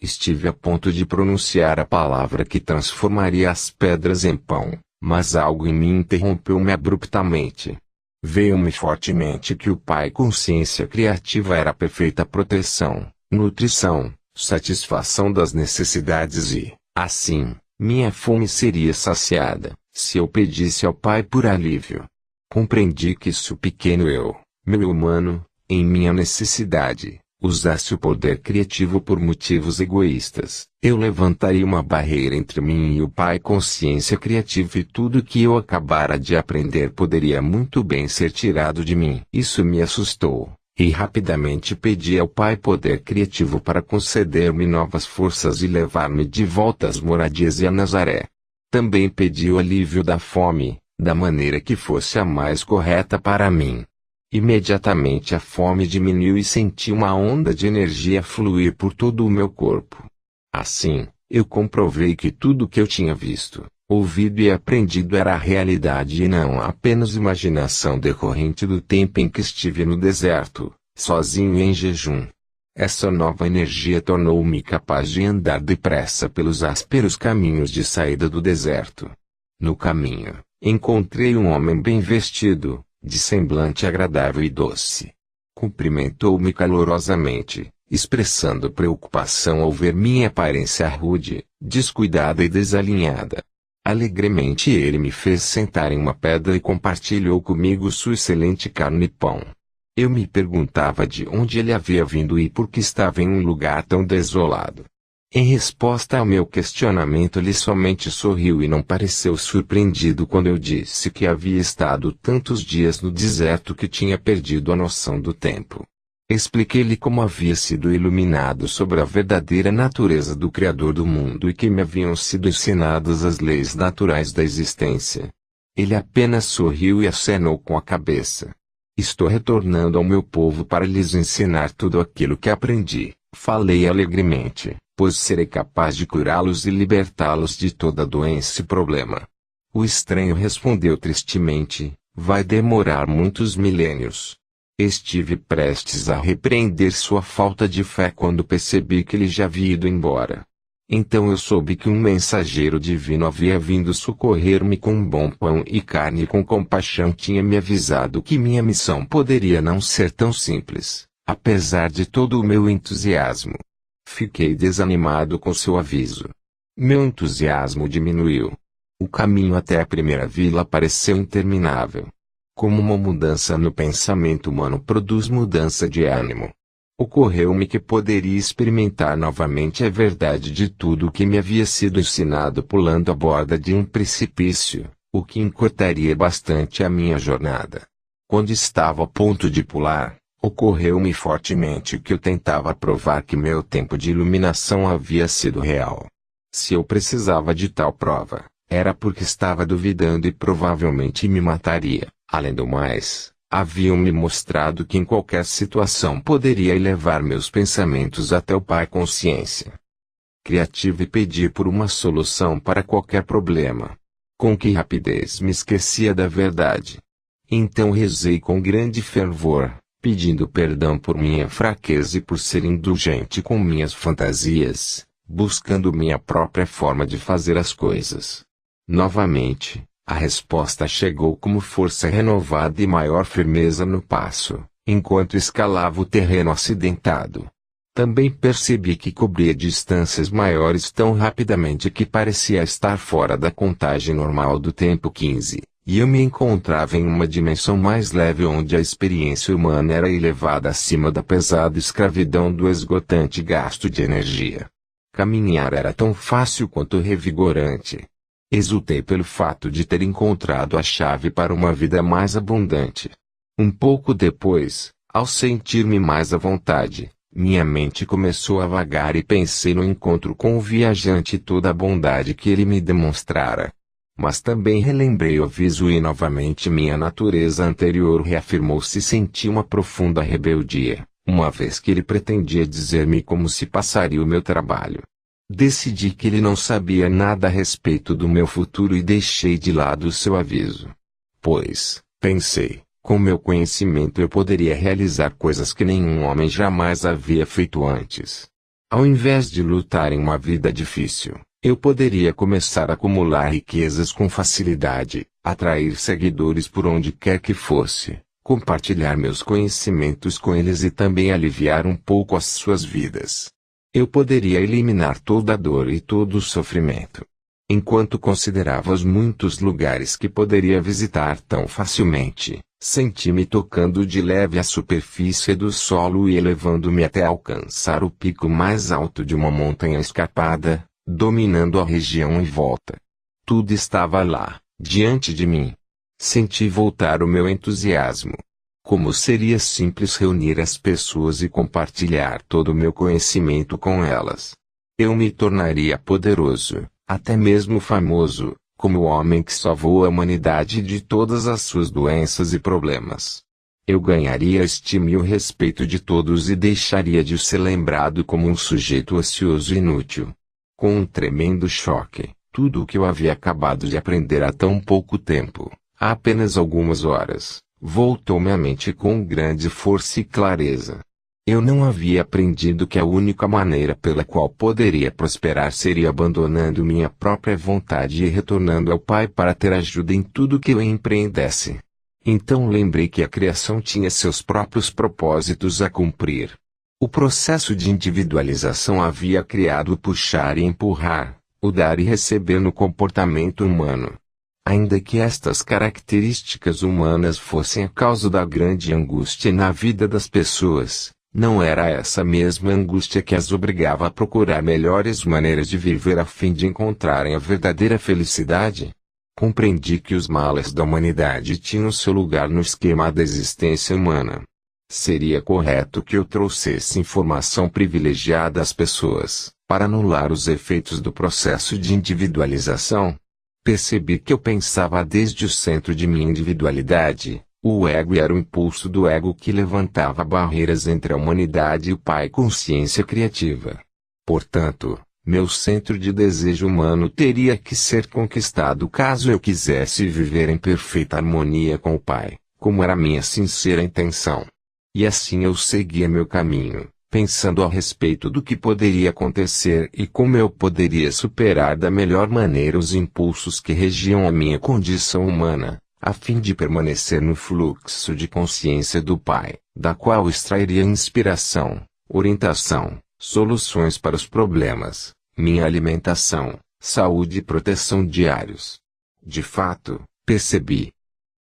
Estive a ponto de pronunciar a palavra que transformaria as pedras em pão. Mas algo em mim interrompeu-me abruptamente. Veio-me fortemente que o Pai Consciência Criativa era a perfeita proteção, nutrição, satisfação das necessidades e, assim, minha fome seria saciada, se eu pedisse ao Pai por alívio. Compreendi que se o pequeno eu, meu humano, em minha necessidade, usasse o poder criativo por motivos egoístas, eu levantaria uma barreira entre mim e o Pai Consciência Criativa e tudo que eu acabara de aprender poderia muito bem ser tirado de mim. Isso me assustou, e rapidamente pedi ao Pai Poder Criativo para conceder-me novas forças e levar-me de volta às moradias e a Nazaré. Também pedi o alívio da fome, da maneira que fosse a mais correta para mim. Imediatamente a fome diminuiu e senti uma onda de energia fluir por todo o meu corpo. Assim, eu comprovei que tudo o que eu tinha visto, ouvido e aprendido era a realidade e não apenas imaginação decorrente do tempo em que estive no deserto, sozinho e em jejum. Essa nova energia tornou-me capaz de andar depressa pelos ásperos caminhos de saída do deserto. No caminho, encontrei um homem bem vestido, de semblante agradável e doce. Cumprimentou-me calorosamente, expressando preocupação ao ver minha aparência rude, descuidada e desalinhada. Alegremente ele me fez sentar em uma pedra e compartilhou comigo sua excelente carne e pão. Eu me perguntava de onde ele havia vindo e por que estava em um lugar tão desolado. Em resposta ao meu questionamento ele somente sorriu e não pareceu surpreendido quando eu disse que havia estado tantos dias no deserto que tinha perdido a noção do tempo. Expliquei-lhe como havia sido iluminado sobre a verdadeira natureza do Criador do mundo e que me haviam sido ensinadas as leis naturais da existência. Ele apenas sorriu e acenou com a cabeça. Estou retornando ao meu povo para lhes ensinar tudo aquilo que aprendi, falei alegremente, pois serei capaz de curá-los e libertá-los de toda doença e problema. O estranho respondeu tristemente, vai demorar muitos milênios. Estive prestes a repreender sua falta de fé quando percebi que ele já havia ido embora. Então eu soube que um mensageiro divino havia vindo socorrer-me com um bom pão e carne e com compaixão tinha me avisado que minha missão poderia não ser tão simples, apesar de todo o meu entusiasmo. Fiquei desanimado com seu aviso. Meu entusiasmo diminuiu. O caminho até a primeira vila pareceu interminável. Como uma mudança no pensamento humano produz mudança de ânimo. Ocorreu-me que poderia experimentar novamente a verdade de tudo o que me havia sido ensinado pulando a borda de um precipício, o que encurtaria bastante a minha jornada. Quando estava a ponto de pular, ocorreu-me fortemente que eu tentava provar que meu tempo de iluminação havia sido real. Se eu precisava de tal prova, era porque estava duvidando e provavelmente me mataria. Além do mais, haviam-me mostrado que em qualquer situação poderia elevar meus pensamentos até o Pai Consciência Criativo e pedir por uma solução para qualquer problema. Com que rapidez me esquecia da verdade. Então rezei com grande fervor, pedindo perdão por minha fraqueza e por ser indulgente com minhas fantasias, buscando minha própria forma de fazer as coisas. Novamente, a resposta chegou como força renovada e maior firmeza no passo, enquanto escalava o terreno acidentado. Também percebi que cobria distâncias maiores tão rapidamente que parecia estar fora da contagem normal do tempo 15, e eu me encontrava em uma dimensão mais leve onde a experiência humana era elevada acima da pesada escravidão do esgotante gasto de energia. Caminhar era tão fácil quanto revigorante. Exultei pelo fato de ter encontrado a chave para uma vida mais abundante. Um pouco depois, ao sentir-me mais à vontade, minha mente começou a vagar e pensei no encontro com o viajante e toda a bondade que ele me demonstrara. Mas também relembrei o aviso e novamente minha natureza anterior reafirmou-se e senti uma profunda rebeldia, uma vez que ele pretendia dizer-me como se passaria o meu trabalho. Decidi que ele não sabia nada a respeito do meu futuro e deixei de lado o seu aviso. Pois, pensei, com meu conhecimento eu poderia realizar coisas que nenhum homem jamais havia feito antes. Ao invés de lutar em uma vida difícil, eu poderia começar a acumular riquezas com facilidade, atrair seguidores por onde quer que fosse, compartilhar meus conhecimentos com eles e também aliviar um pouco as suas vidas. Eu poderia eliminar toda a dor e todo o sofrimento. Enquanto considerava os muitos lugares que poderia visitar tão facilmente, senti-me tocando de leve a superfície do solo e elevando-me até alcançar o pico mais alto de uma montanha escarpada, dominando a região em volta. Tudo estava lá, diante de mim. Senti voltar o meu entusiasmo. Como seria simples reunir as pessoas e compartilhar todo o meu conhecimento com elas. Eu me tornaria poderoso, até mesmo famoso, como o homem que salvou a humanidade de todas as suas doenças e problemas. Eu ganharia a estima e o respeito de todos e deixaria de ser lembrado como um sujeito ocioso e inútil. Com um tremendo choque, tudo o que eu havia acabado de aprender há tão pouco tempo, há apenas algumas horas, voltou-me à mente com grande força e clareza. Eu não havia aprendido que a única maneira pela qual poderia prosperar seria abandonando minha própria vontade e retornando ao Pai para ter ajuda em tudo que eu empreendesse. Então lembrei que a criação tinha seus próprios propósitos a cumprir. O processo de individualização havia criado o puxar e empurrar, o dar e receber no comportamento humano. Ainda que estas características humanas fossem a causa da grande angústia na vida das pessoas, não era essa mesma angústia que as obrigava a procurar melhores maneiras de viver a fim de encontrarem a verdadeira felicidade. Compreendi que os males da humanidade tinham seu lugar no esquema da existência humana. Seria correto que eu trouxesse informação privilegiada às pessoas, para anular os efeitos do processo de individualização. Percebi que eu pensava desde o centro de minha individualidade. O ego era o impulso do ego que levantava barreiras entre a humanidade e o Pai Consciência Criativa. Portanto, meu centro de desejo humano teria que ser conquistado caso eu quisesse viver em perfeita harmonia com o Pai, como era minha sincera intenção. E assim eu seguia meu caminho, pensando a respeito do que poderia acontecer e como eu poderia superar da melhor maneira os impulsos que regiam a minha condição humana, a fim de permanecer no fluxo de consciência do Pai, da qual extrairia inspiração, orientação, soluções para os problemas, minha alimentação, saúde e proteção diários. De fato, percebi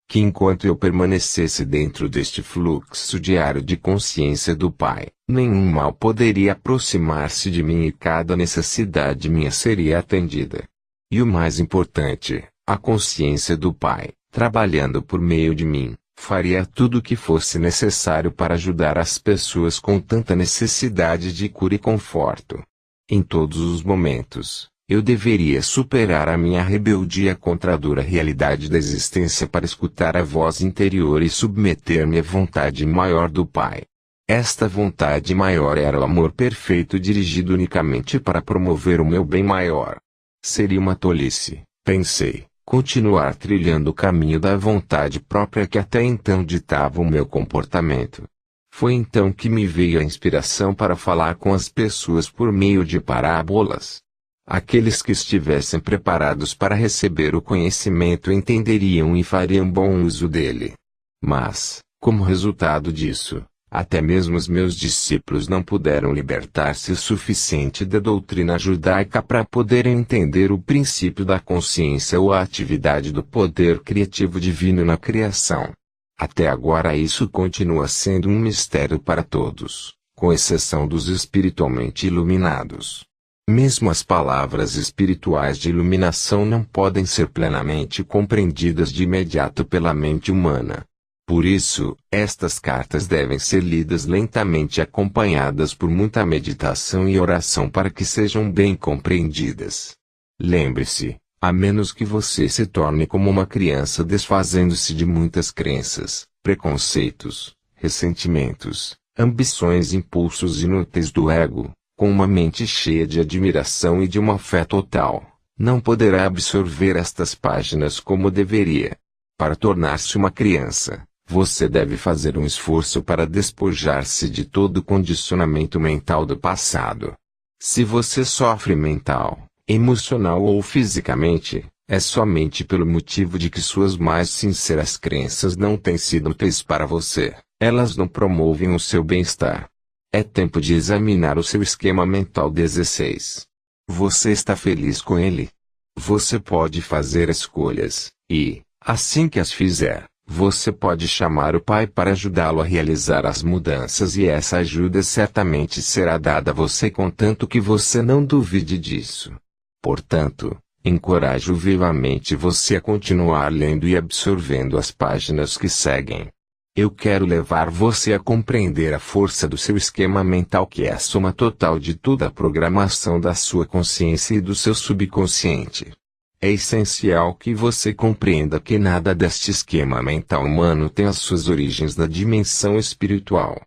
que enquanto eu permanecesse dentro deste fluxo diário de consciência do Pai, nenhum mal poderia aproximar-se de mim e cada necessidade minha seria atendida. E o mais importante, a consciência do Pai, trabalhando por meio de mim, faria tudo o que fosse necessário para ajudar as pessoas com tanta necessidade de cura e conforto. Em todos os momentos, eu deveria superar a minha rebeldia contra a dura realidade da existência para escutar a voz interior e submeter-me à vontade maior do Pai. Esta vontade maior era o amor perfeito dirigido unicamente para promover o meu bem maior. Seria uma tolice, pensei, continuar trilhando o caminho da vontade própria que até então ditava o meu comportamento. Foi então que me veio a inspiração para falar com as pessoas por meio de parábolas. Aqueles que estivessem preparados para receber o conhecimento entenderiam e fariam bom uso dele. Mas, como resultado disso, até mesmo os meus discípulos não puderam libertar-se o suficiente da doutrina judaica para poderem entender o princípio da consciência ou a atividade do poder criativo divino na criação. Até agora isso continua sendo um mistério para todos, com exceção dos espiritualmente iluminados. Mesmo as palavras espirituais de iluminação não podem ser plenamente compreendidas de imediato pela mente humana. Por isso, estas cartas devem ser lidas lentamente acompanhadas por muita meditação e oração para que sejam bem compreendidas. Lembre-se, a menos que você se torne como uma criança desfazendo-se de muitas crenças, preconceitos, ressentimentos, ambições e impulsos inúteis do ego, com uma mente cheia de admiração e de uma fé total, não poderá absorver estas páginas como deveria. Para tornar-se uma criança, você deve fazer um esforço para despojar-se de todo o condicionamento mental do passado. Se você sofre mental, emocional ou fisicamente, é somente pelo motivo de que suas mais sinceras crenças não têm sido úteis para você, elas não promovem o seu bem-estar. É tempo de examinar o seu esquema mental 16. Você está feliz com ele? Você pode fazer escolhas, e, assim que as fizer, você pode chamar o Pai para ajudá-lo a realizar as mudanças e essa ajuda certamente será dada a você contanto que você não duvide disso. Portanto, encorajo vivamente você a continuar lendo e absorvendo as páginas que seguem. Eu quero levar você a compreender a força do seu esquema mental que é a soma total de toda a programação da sua consciência e do seu subconsciente. É essencial que você compreenda que nada deste esquema mental humano tem as suas origens na dimensão espiritual.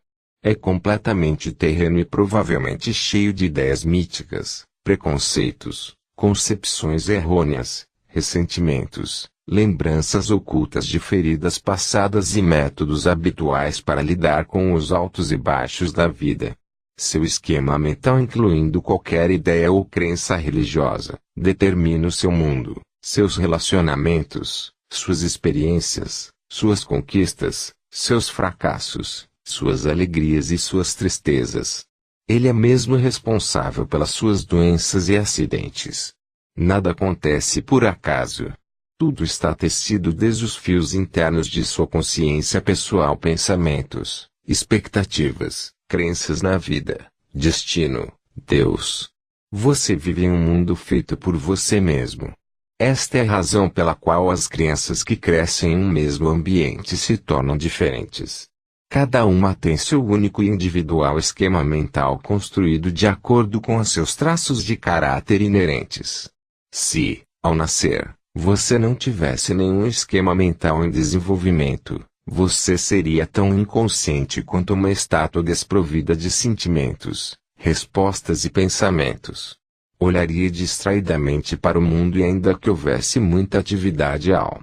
É completamente terreno e provavelmente cheio de ideias míticas, preconceitos, concepções errôneas, ressentimentos, lembranças ocultas de feridas passadas e métodos habituais para lidar com os altos e baixos da vida. Seu esquema mental, incluindo qualquer ideia ou crença religiosa, determina o seu mundo, seus relacionamentos, suas experiências, suas conquistas, seus fracassos, suas alegrias e suas tristezas. Ele é mesmo responsável pelas suas doenças e acidentes. Nada acontece por acaso. Tudo está tecido desde os fios internos de sua consciência pessoal, pensamentos, expectativas, crenças na vida, destino, Deus. Você vive em um mundo feito por você mesmo. Esta é a razão pela qual as crianças que crescem em um mesmo ambiente se tornam diferentes. Cada uma tem seu único e individual esquema mental construído de acordo com os seus traços de caráter inerentes. Se, ao nascer, você não tivesse nenhum esquema mental em desenvolvimento, você seria tão inconsciente quanto uma estátua desprovida de sentimentos, respostas e pensamentos. Olharia distraidamente para o mundo e ainda que houvesse muita atividade ao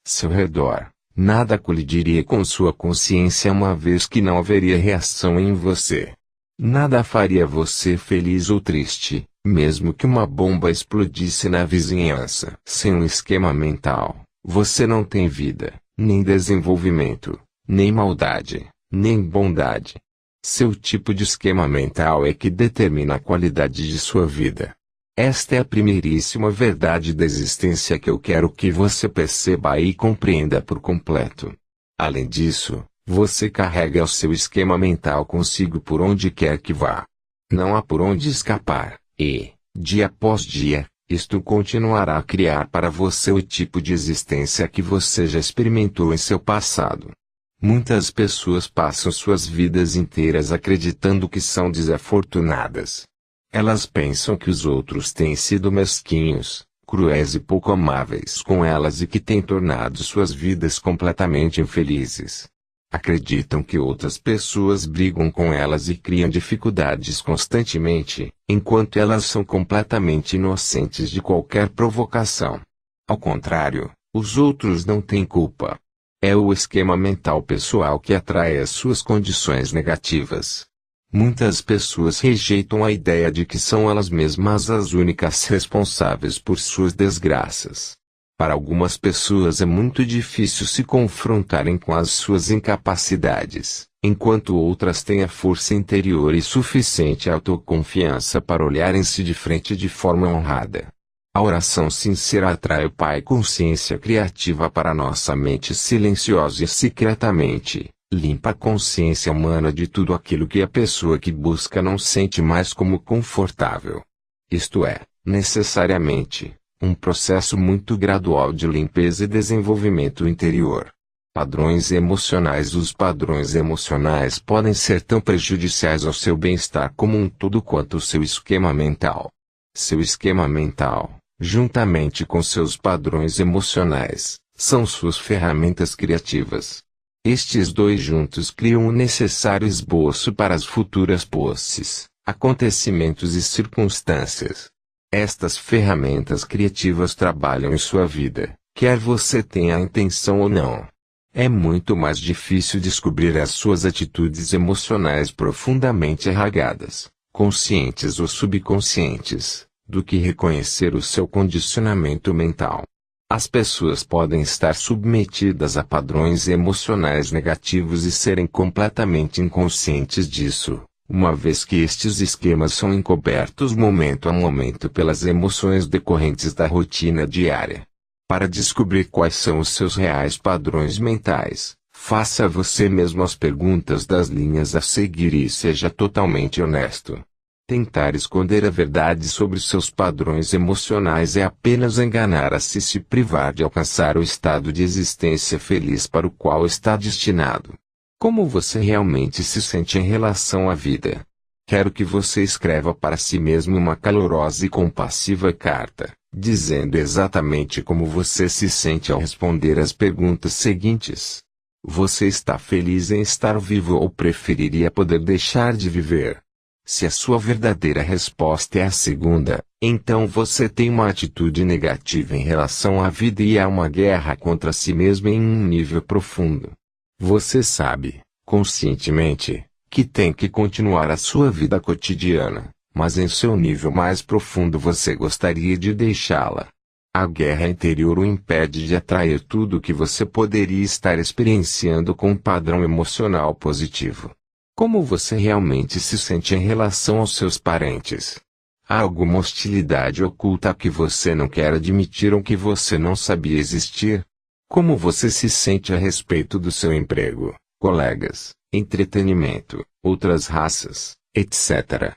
seu redor, nada colidiria com sua consciência uma vez que não haveria reação em você. Nada faria você feliz ou triste, mesmo que uma bomba explodisse na vizinhança. Sem um esquema mental, você não tem vida, nem desenvolvimento, nem maldade, nem bondade. Seu tipo de esquema mental é que determina a qualidade de sua vida. Esta é a primeiríssima verdade da existência que eu quero que você perceba e compreenda por completo. Além disso, você carrega o seu esquema mental consigo por onde quer que vá. Não há por onde escapar, e, dia após dia, isto continuará a criar para você o tipo de existência que você já experimentou em seu passado. Muitas pessoas passam suas vidas inteiras acreditando que são desafortunadas. Elas pensam que os outros têm sido mesquinhos, cruéis e pouco amáveis com elas e que têm tornado suas vidas completamente infelizes. Acreditam que outras pessoas brigam com elas e criam dificuldades constantemente, enquanto elas são completamente inocentes de qualquer provocação. Ao contrário, os outros não têm culpa. É o esquema mental pessoal que atrai as suas condições negativas. Muitas pessoas rejeitam a ideia de que são elas mesmas as únicas responsáveis por suas desgraças. Para algumas pessoas é muito difícil se confrontarem com as suas incapacidades, enquanto outras têm a força interior e suficiente autoconfiança para olharem-se de frente de forma honrada. A oração sincera atrai o Pai consciência criativa para nossa mente silenciosa e secretamente, limpa a consciência humana de tudo aquilo que a pessoa que busca não sente mais como confortável. Isto é, necessariamente, um processo muito gradual de limpeza e desenvolvimento interior. Padrões emocionais. Os padrões emocionais podem ser tão prejudiciais ao seu bem-estar como um todo quanto o seu esquema mental. Seu esquema mental, juntamente com seus padrões emocionais, são suas ferramentas criativas. Estes dois juntos criam o necessário esboço para as futuras posses, acontecimentos e circunstâncias. Estas ferramentas criativas trabalham em sua vida, quer você tenha a intenção ou não. É muito mais difícil descobrir as suas atitudes emocionais profundamente arraigadas, conscientes ou subconscientes, do que reconhecer o seu condicionamento mental. As pessoas podem estar submetidas a padrões emocionais negativos e serem completamente inconscientes disso, uma vez que estes esquemas são encobertos momento a momento pelas emoções decorrentes da rotina diária. Para descobrir quais são os seus reais padrões mentais, faça a você mesmo as perguntas das linhas a seguir e seja totalmente honesto. Tentar esconder a verdade sobre seus padrões emocionais é apenas enganar a si e se privar de alcançar o estado de existência feliz para o qual está destinado. Como você realmente se sente em relação à vida? Quero que você escreva para si mesmo uma calorosa e compassiva carta, dizendo exatamente como você se sente ao responder as perguntas seguintes. Você está feliz em estar vivo ou preferiria poder deixar de viver? Se a sua verdadeira resposta é a segunda, então você tem uma atitude negativa em relação à vida e há uma guerra contra si mesmo em um nível profundo. Você sabe, conscientemente, que tem que continuar a sua vida cotidiana, mas em seu nível mais profundo você gostaria de deixá-la. A guerra interior o impede de atrair tudo o que você poderia estar experienciando com um padrão emocional positivo. Como você realmente se sente em relação aos seus parentes? Há alguma hostilidade oculta que você não quer admitir ou que você não sabia existir? Como você se sente a respeito do seu emprego, colegas, entretenimento, outras raças, etc.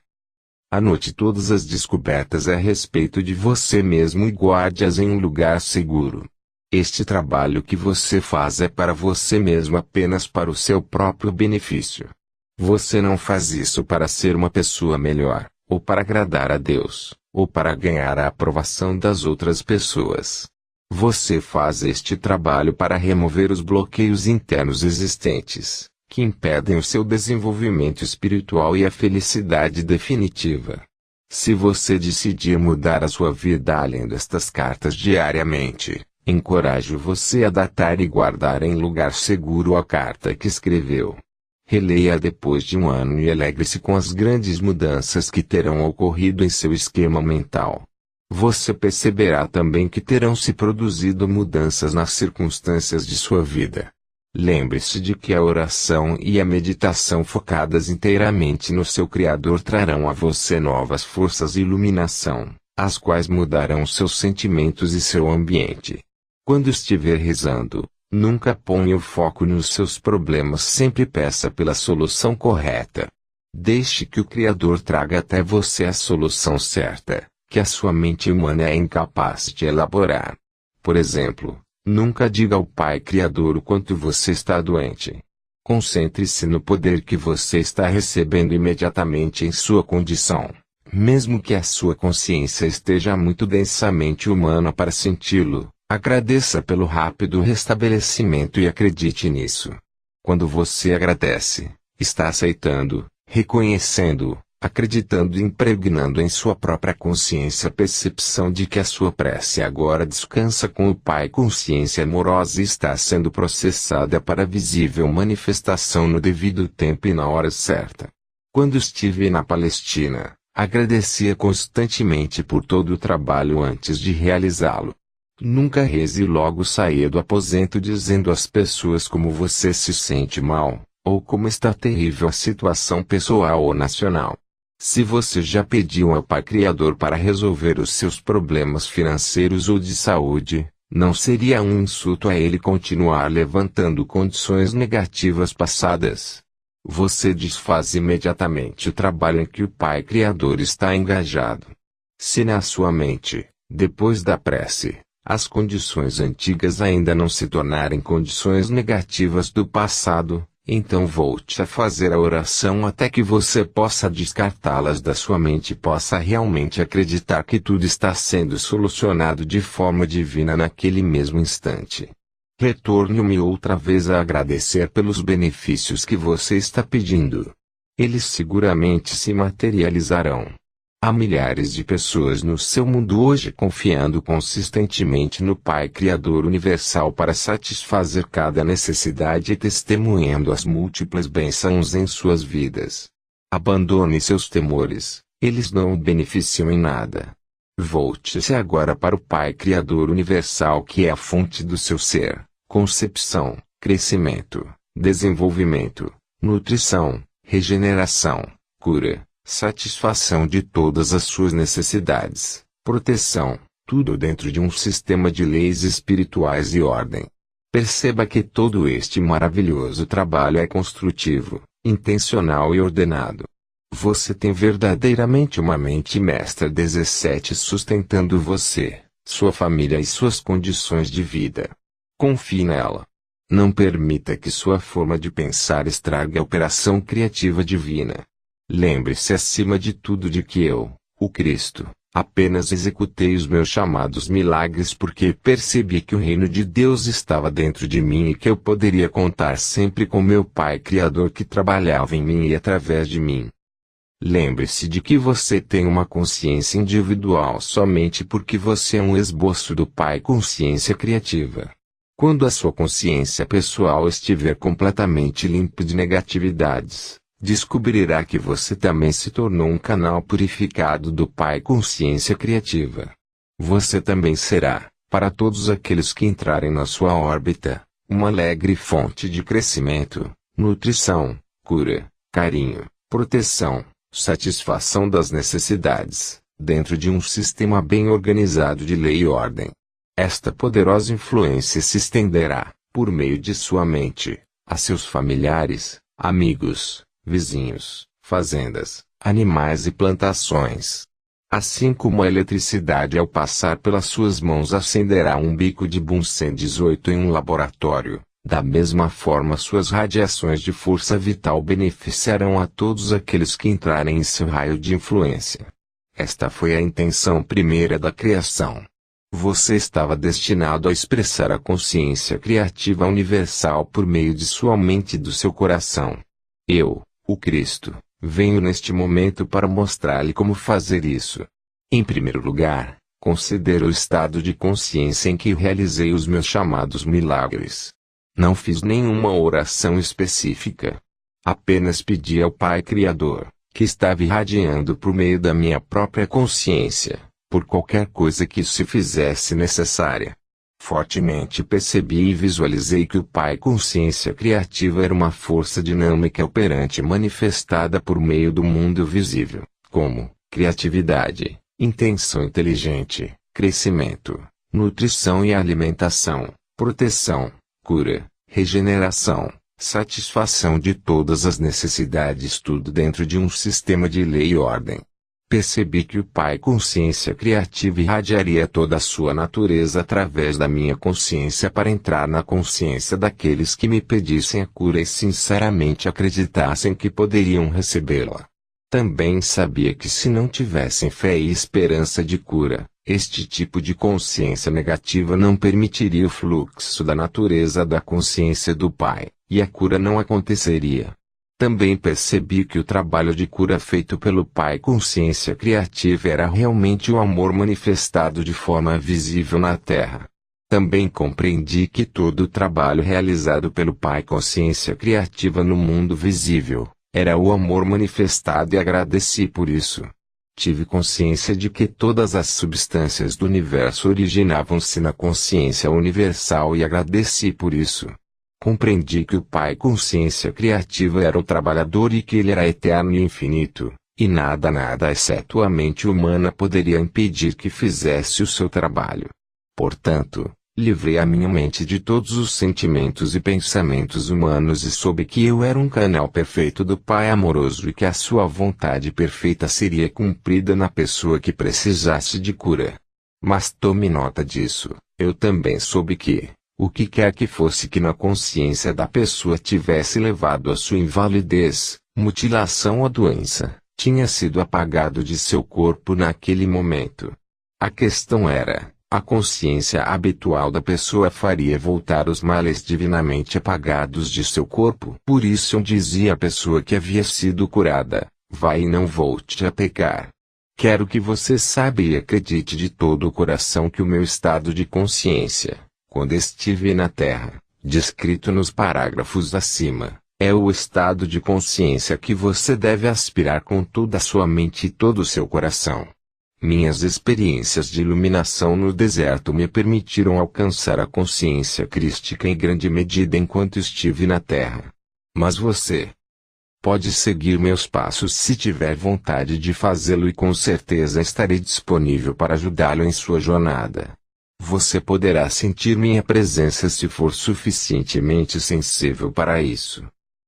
Anote todas as descobertas a respeito de você mesmo e guarde-as em um lugar seguro. Este trabalho que você faz é para você mesmo apenas para o seu próprio benefício. Você não faz isso para ser uma pessoa melhor, ou para agradar a Deus, ou para ganhar a aprovação das outras pessoas. Você faz este trabalho para remover os bloqueios internos existentes, que impedem o seu desenvolvimento espiritual e a felicidade definitiva. Se você decidir mudar a sua vida além destas cartas diariamente, encorajo você a datar e guardar em lugar seguro a carta que escreveu. Releia depois de um ano e alegre-se com as grandes mudanças que terão ocorrido em seu esquema mental. Você perceberá também que terão se produzido mudanças nas circunstâncias de sua vida. Lembre-se de que a oração e a meditação focadas inteiramente no seu Criador trarão a você novas forças e iluminação, as quais mudarão seus sentimentos e seu ambiente. Quando estiver rezando, nunca ponha o foco nos seus problemas, sempre peça pela solução correta. Deixe que o Criador traga até você a solução certa, que a sua mente humana é incapaz de elaborar. Por exemplo, nunca diga ao Pai Criador o quanto você está doente. Concentre-se no poder que você está recebendo imediatamente em sua condição, mesmo que a sua consciência esteja muito densamente humana para senti-lo. Agradeça pelo rápido restabelecimento e acredite nisso. Quando você agradece, está aceitando, reconhecendo, acreditando e impregnando em sua própria consciência a percepção de que a sua prece agora descansa com o Pai. Consciência amorosa está sendo processada para visível manifestação no devido tempo e na hora certa. Quando estive na Palestina, agradecia constantemente por todo o trabalho antes de realizá-lo. Nunca reze e logo saia do aposento dizendo às pessoas como você se sente mal, ou como está terrível a situação pessoal ou nacional. Se você já pediu ao Pai Criador para resolver os seus problemas financeiros ou de saúde, não seria um insulto a Ele continuar levantando condições negativas passadas. Você desfaz imediatamente o trabalho em que o Pai Criador está engajado. Se na sua mente, depois da prece, as condições antigas ainda não se tornarem condições negativas do passado, então volte a fazer a oração até que você possa descartá-las da sua mente e possa realmente acreditar que tudo está sendo solucionado de forma divina naquele mesmo instante. Retorne-me outra vez a agradecer pelos benefícios que você está pedindo. Eles seguramente se materializarão. Há milhares de pessoas no seu mundo hoje confiando consistentemente no Pai Criador Universal para satisfazer cada necessidade e testemunhando as múltiplas bênçãos em suas vidas. Abandone seus temores, eles não o beneficiam em nada. Volte-se agora para o Pai Criador Universal, que é a fonte do seu ser, concepção, crescimento, desenvolvimento, nutrição, regeneração, cura, satisfação de todas as suas necessidades, proteção, tudo dentro de um sistema de leis espirituais e ordem. Perceba que todo este maravilhoso trabalho é construtivo, intencional e ordenado. Você tem verdadeiramente uma mente mestra 17 sustentando você, sua família e suas condições de vida. Confie nela. Não permita que sua forma de pensar estrague a operação criativa divina. Lembre-se acima de tudo de que eu, o Cristo, apenas executei os meus chamados milagres porque percebi que o reino de Deus estava dentro de mim e que eu poderia contar sempre com meu Pai Criador que trabalhava em mim e através de mim. Lembre-se de que você tem uma consciência individual somente porque você é um esboço do Pai Consciência Criativa. Quando a sua consciência pessoal estiver completamente limpa de negatividades, descobrirá que você também se tornou um canal purificado do Pai Consciência Criativa. Você também será, para todos aqueles que entrarem na sua órbita, uma alegre fonte de crescimento, nutrição, cura, carinho, proteção, satisfação das necessidades, dentro de um sistema bem organizado de lei e ordem. Esta poderosa influência se estenderá, por meio de sua mente, a seus familiares, amigos, vizinhos, fazendas, animais e plantações. Assim como a eletricidade ao passar pelas suas mãos acenderá um bico de Bunsen 18 em um laboratório, da mesma forma suas radiações de força vital beneficiarão a todos aqueles que entrarem em seu raio de influência. Esta foi a intenção primeira da criação. Você estava destinado a expressar a consciência criativa universal por meio de sua mente e do seu coração. Eu, o Cristo, venho neste momento para mostrar-lhe como fazer isso. Em primeiro lugar, considere o estado de consciência em que realizei os meus chamados milagres. Não fiz nenhuma oração específica. Apenas pedi ao Pai Criador, que estava irradiando por meio da minha própria consciência, por qualquer coisa que se fizesse necessária. Fortemente percebi e visualizei que o Pai Consciência Criativa era uma força dinâmica operante manifestada por meio do mundo visível, como criatividade, intenção inteligente, crescimento, nutrição e alimentação, proteção, cura, regeneração, satisfação de todas as necessidades, tudo dentro de um sistema de lei e ordem. Percebi que o Pai Consciência Criativa irradiaria toda a sua natureza através da minha consciência para entrar na consciência daqueles que me pedissem a cura e sinceramente acreditassem que poderiam recebê-la. Também sabia que se não tivessem fé e esperança de cura, este tipo de consciência negativa não permitiria o fluxo da natureza da consciência do Pai, e a cura não aconteceria. Também percebi que o trabalho de cura feito pelo Pai Consciência Criativa era realmente o amor manifestado de forma visível na Terra. Também compreendi que todo o trabalho realizado pelo Pai Consciência Criativa no mundo visível era o amor manifestado e agradeci por isso. Tive consciência de que todas as substâncias do universo originavam-se na consciência universal e agradeci por isso. Compreendi que o Pai Consciência Criativa era o trabalhador e que ele era eterno e infinito, e nada exceto a mente humana poderia impedir que fizesse o seu trabalho. Portanto, livrei a minha mente de todos os sentimentos e pensamentos humanos e soube que eu era um canal perfeito do Pai amoroso e que a sua vontade perfeita seria cumprida na pessoa que precisasse de cura. Mas tome nota disso, eu também soube que, o que quer que fosse que na consciência da pessoa tivesse levado a sua invalidez, mutilação ou doença, tinha sido apagado de seu corpo naquele momento. A questão era, a consciência habitual da pessoa faria voltar os males divinamente apagados de seu corpo? Por isso eu dizia à pessoa que havia sido curada, vai e não volte a pecar. Quero que você saiba e acredite de todo o coração que o meu estado de consciência, quando estive na Terra, descrito nos parágrafos acima, é o estado de consciência que você deve aspirar com toda a sua mente e todo o seu coração. Minhas experiências de iluminação no deserto me permitiram alcançar a consciência crística em grande medida enquanto estive na Terra. Mas você pode seguir meus passos se tiver vontade de fazê-lo e com certeza estarei disponível para ajudá-lo em sua jornada. Você poderá sentir minha presença se for suficientemente sensível para isso.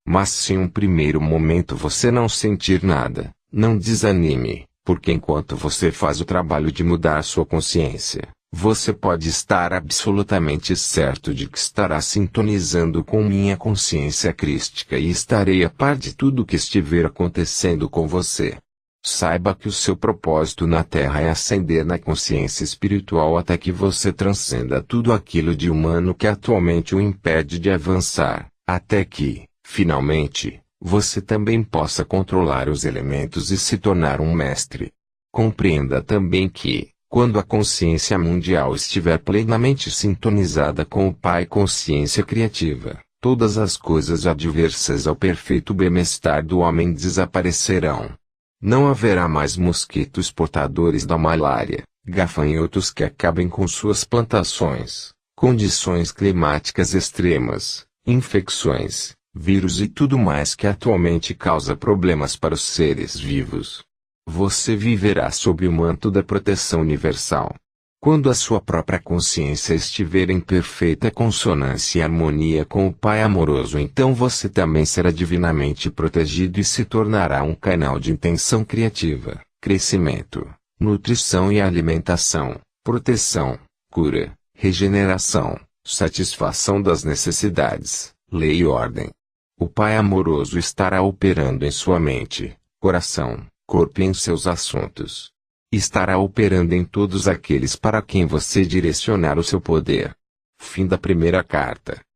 Mas se em um primeiro momento você não sentir nada, não desanime, porque enquanto você faz o trabalho de mudar sua consciência, você pode estar absolutamente certo de que estará sintonizando com minha consciência crística e estarei a par de tudo o que estiver acontecendo com você. Saiba que o seu propósito na Terra é ascender na consciência espiritual até que você transcenda tudo aquilo de humano que atualmente o impede de avançar, até que, finalmente, você também possa controlar os elementos e se tornar um mestre. Compreenda também que, quando a consciência mundial estiver plenamente sintonizada com o Pai Consciência Criativa, todas as coisas adversas ao perfeito bem-estar do homem desaparecerão. Não haverá mais mosquitos portadores da malária, gafanhotos que acabem com suas plantações, condições climáticas extremas, infecções, vírus e tudo mais que atualmente causa problemas para os seres vivos. Você viverá sob o manto da proteção universal. Quando a sua própria consciência estiver em perfeita consonância e harmonia com o Pai amoroso, então você também será divinamente protegido e se tornará um canal de intenção criativa, crescimento, nutrição e alimentação, proteção, cura, regeneração, satisfação das necessidades, lei e ordem. O Pai amoroso estará operando em sua mente, coração, corpo e em seus assuntos. Estará operando em todos aqueles para quem você direcionar o seu poder. Fim da primeira carta.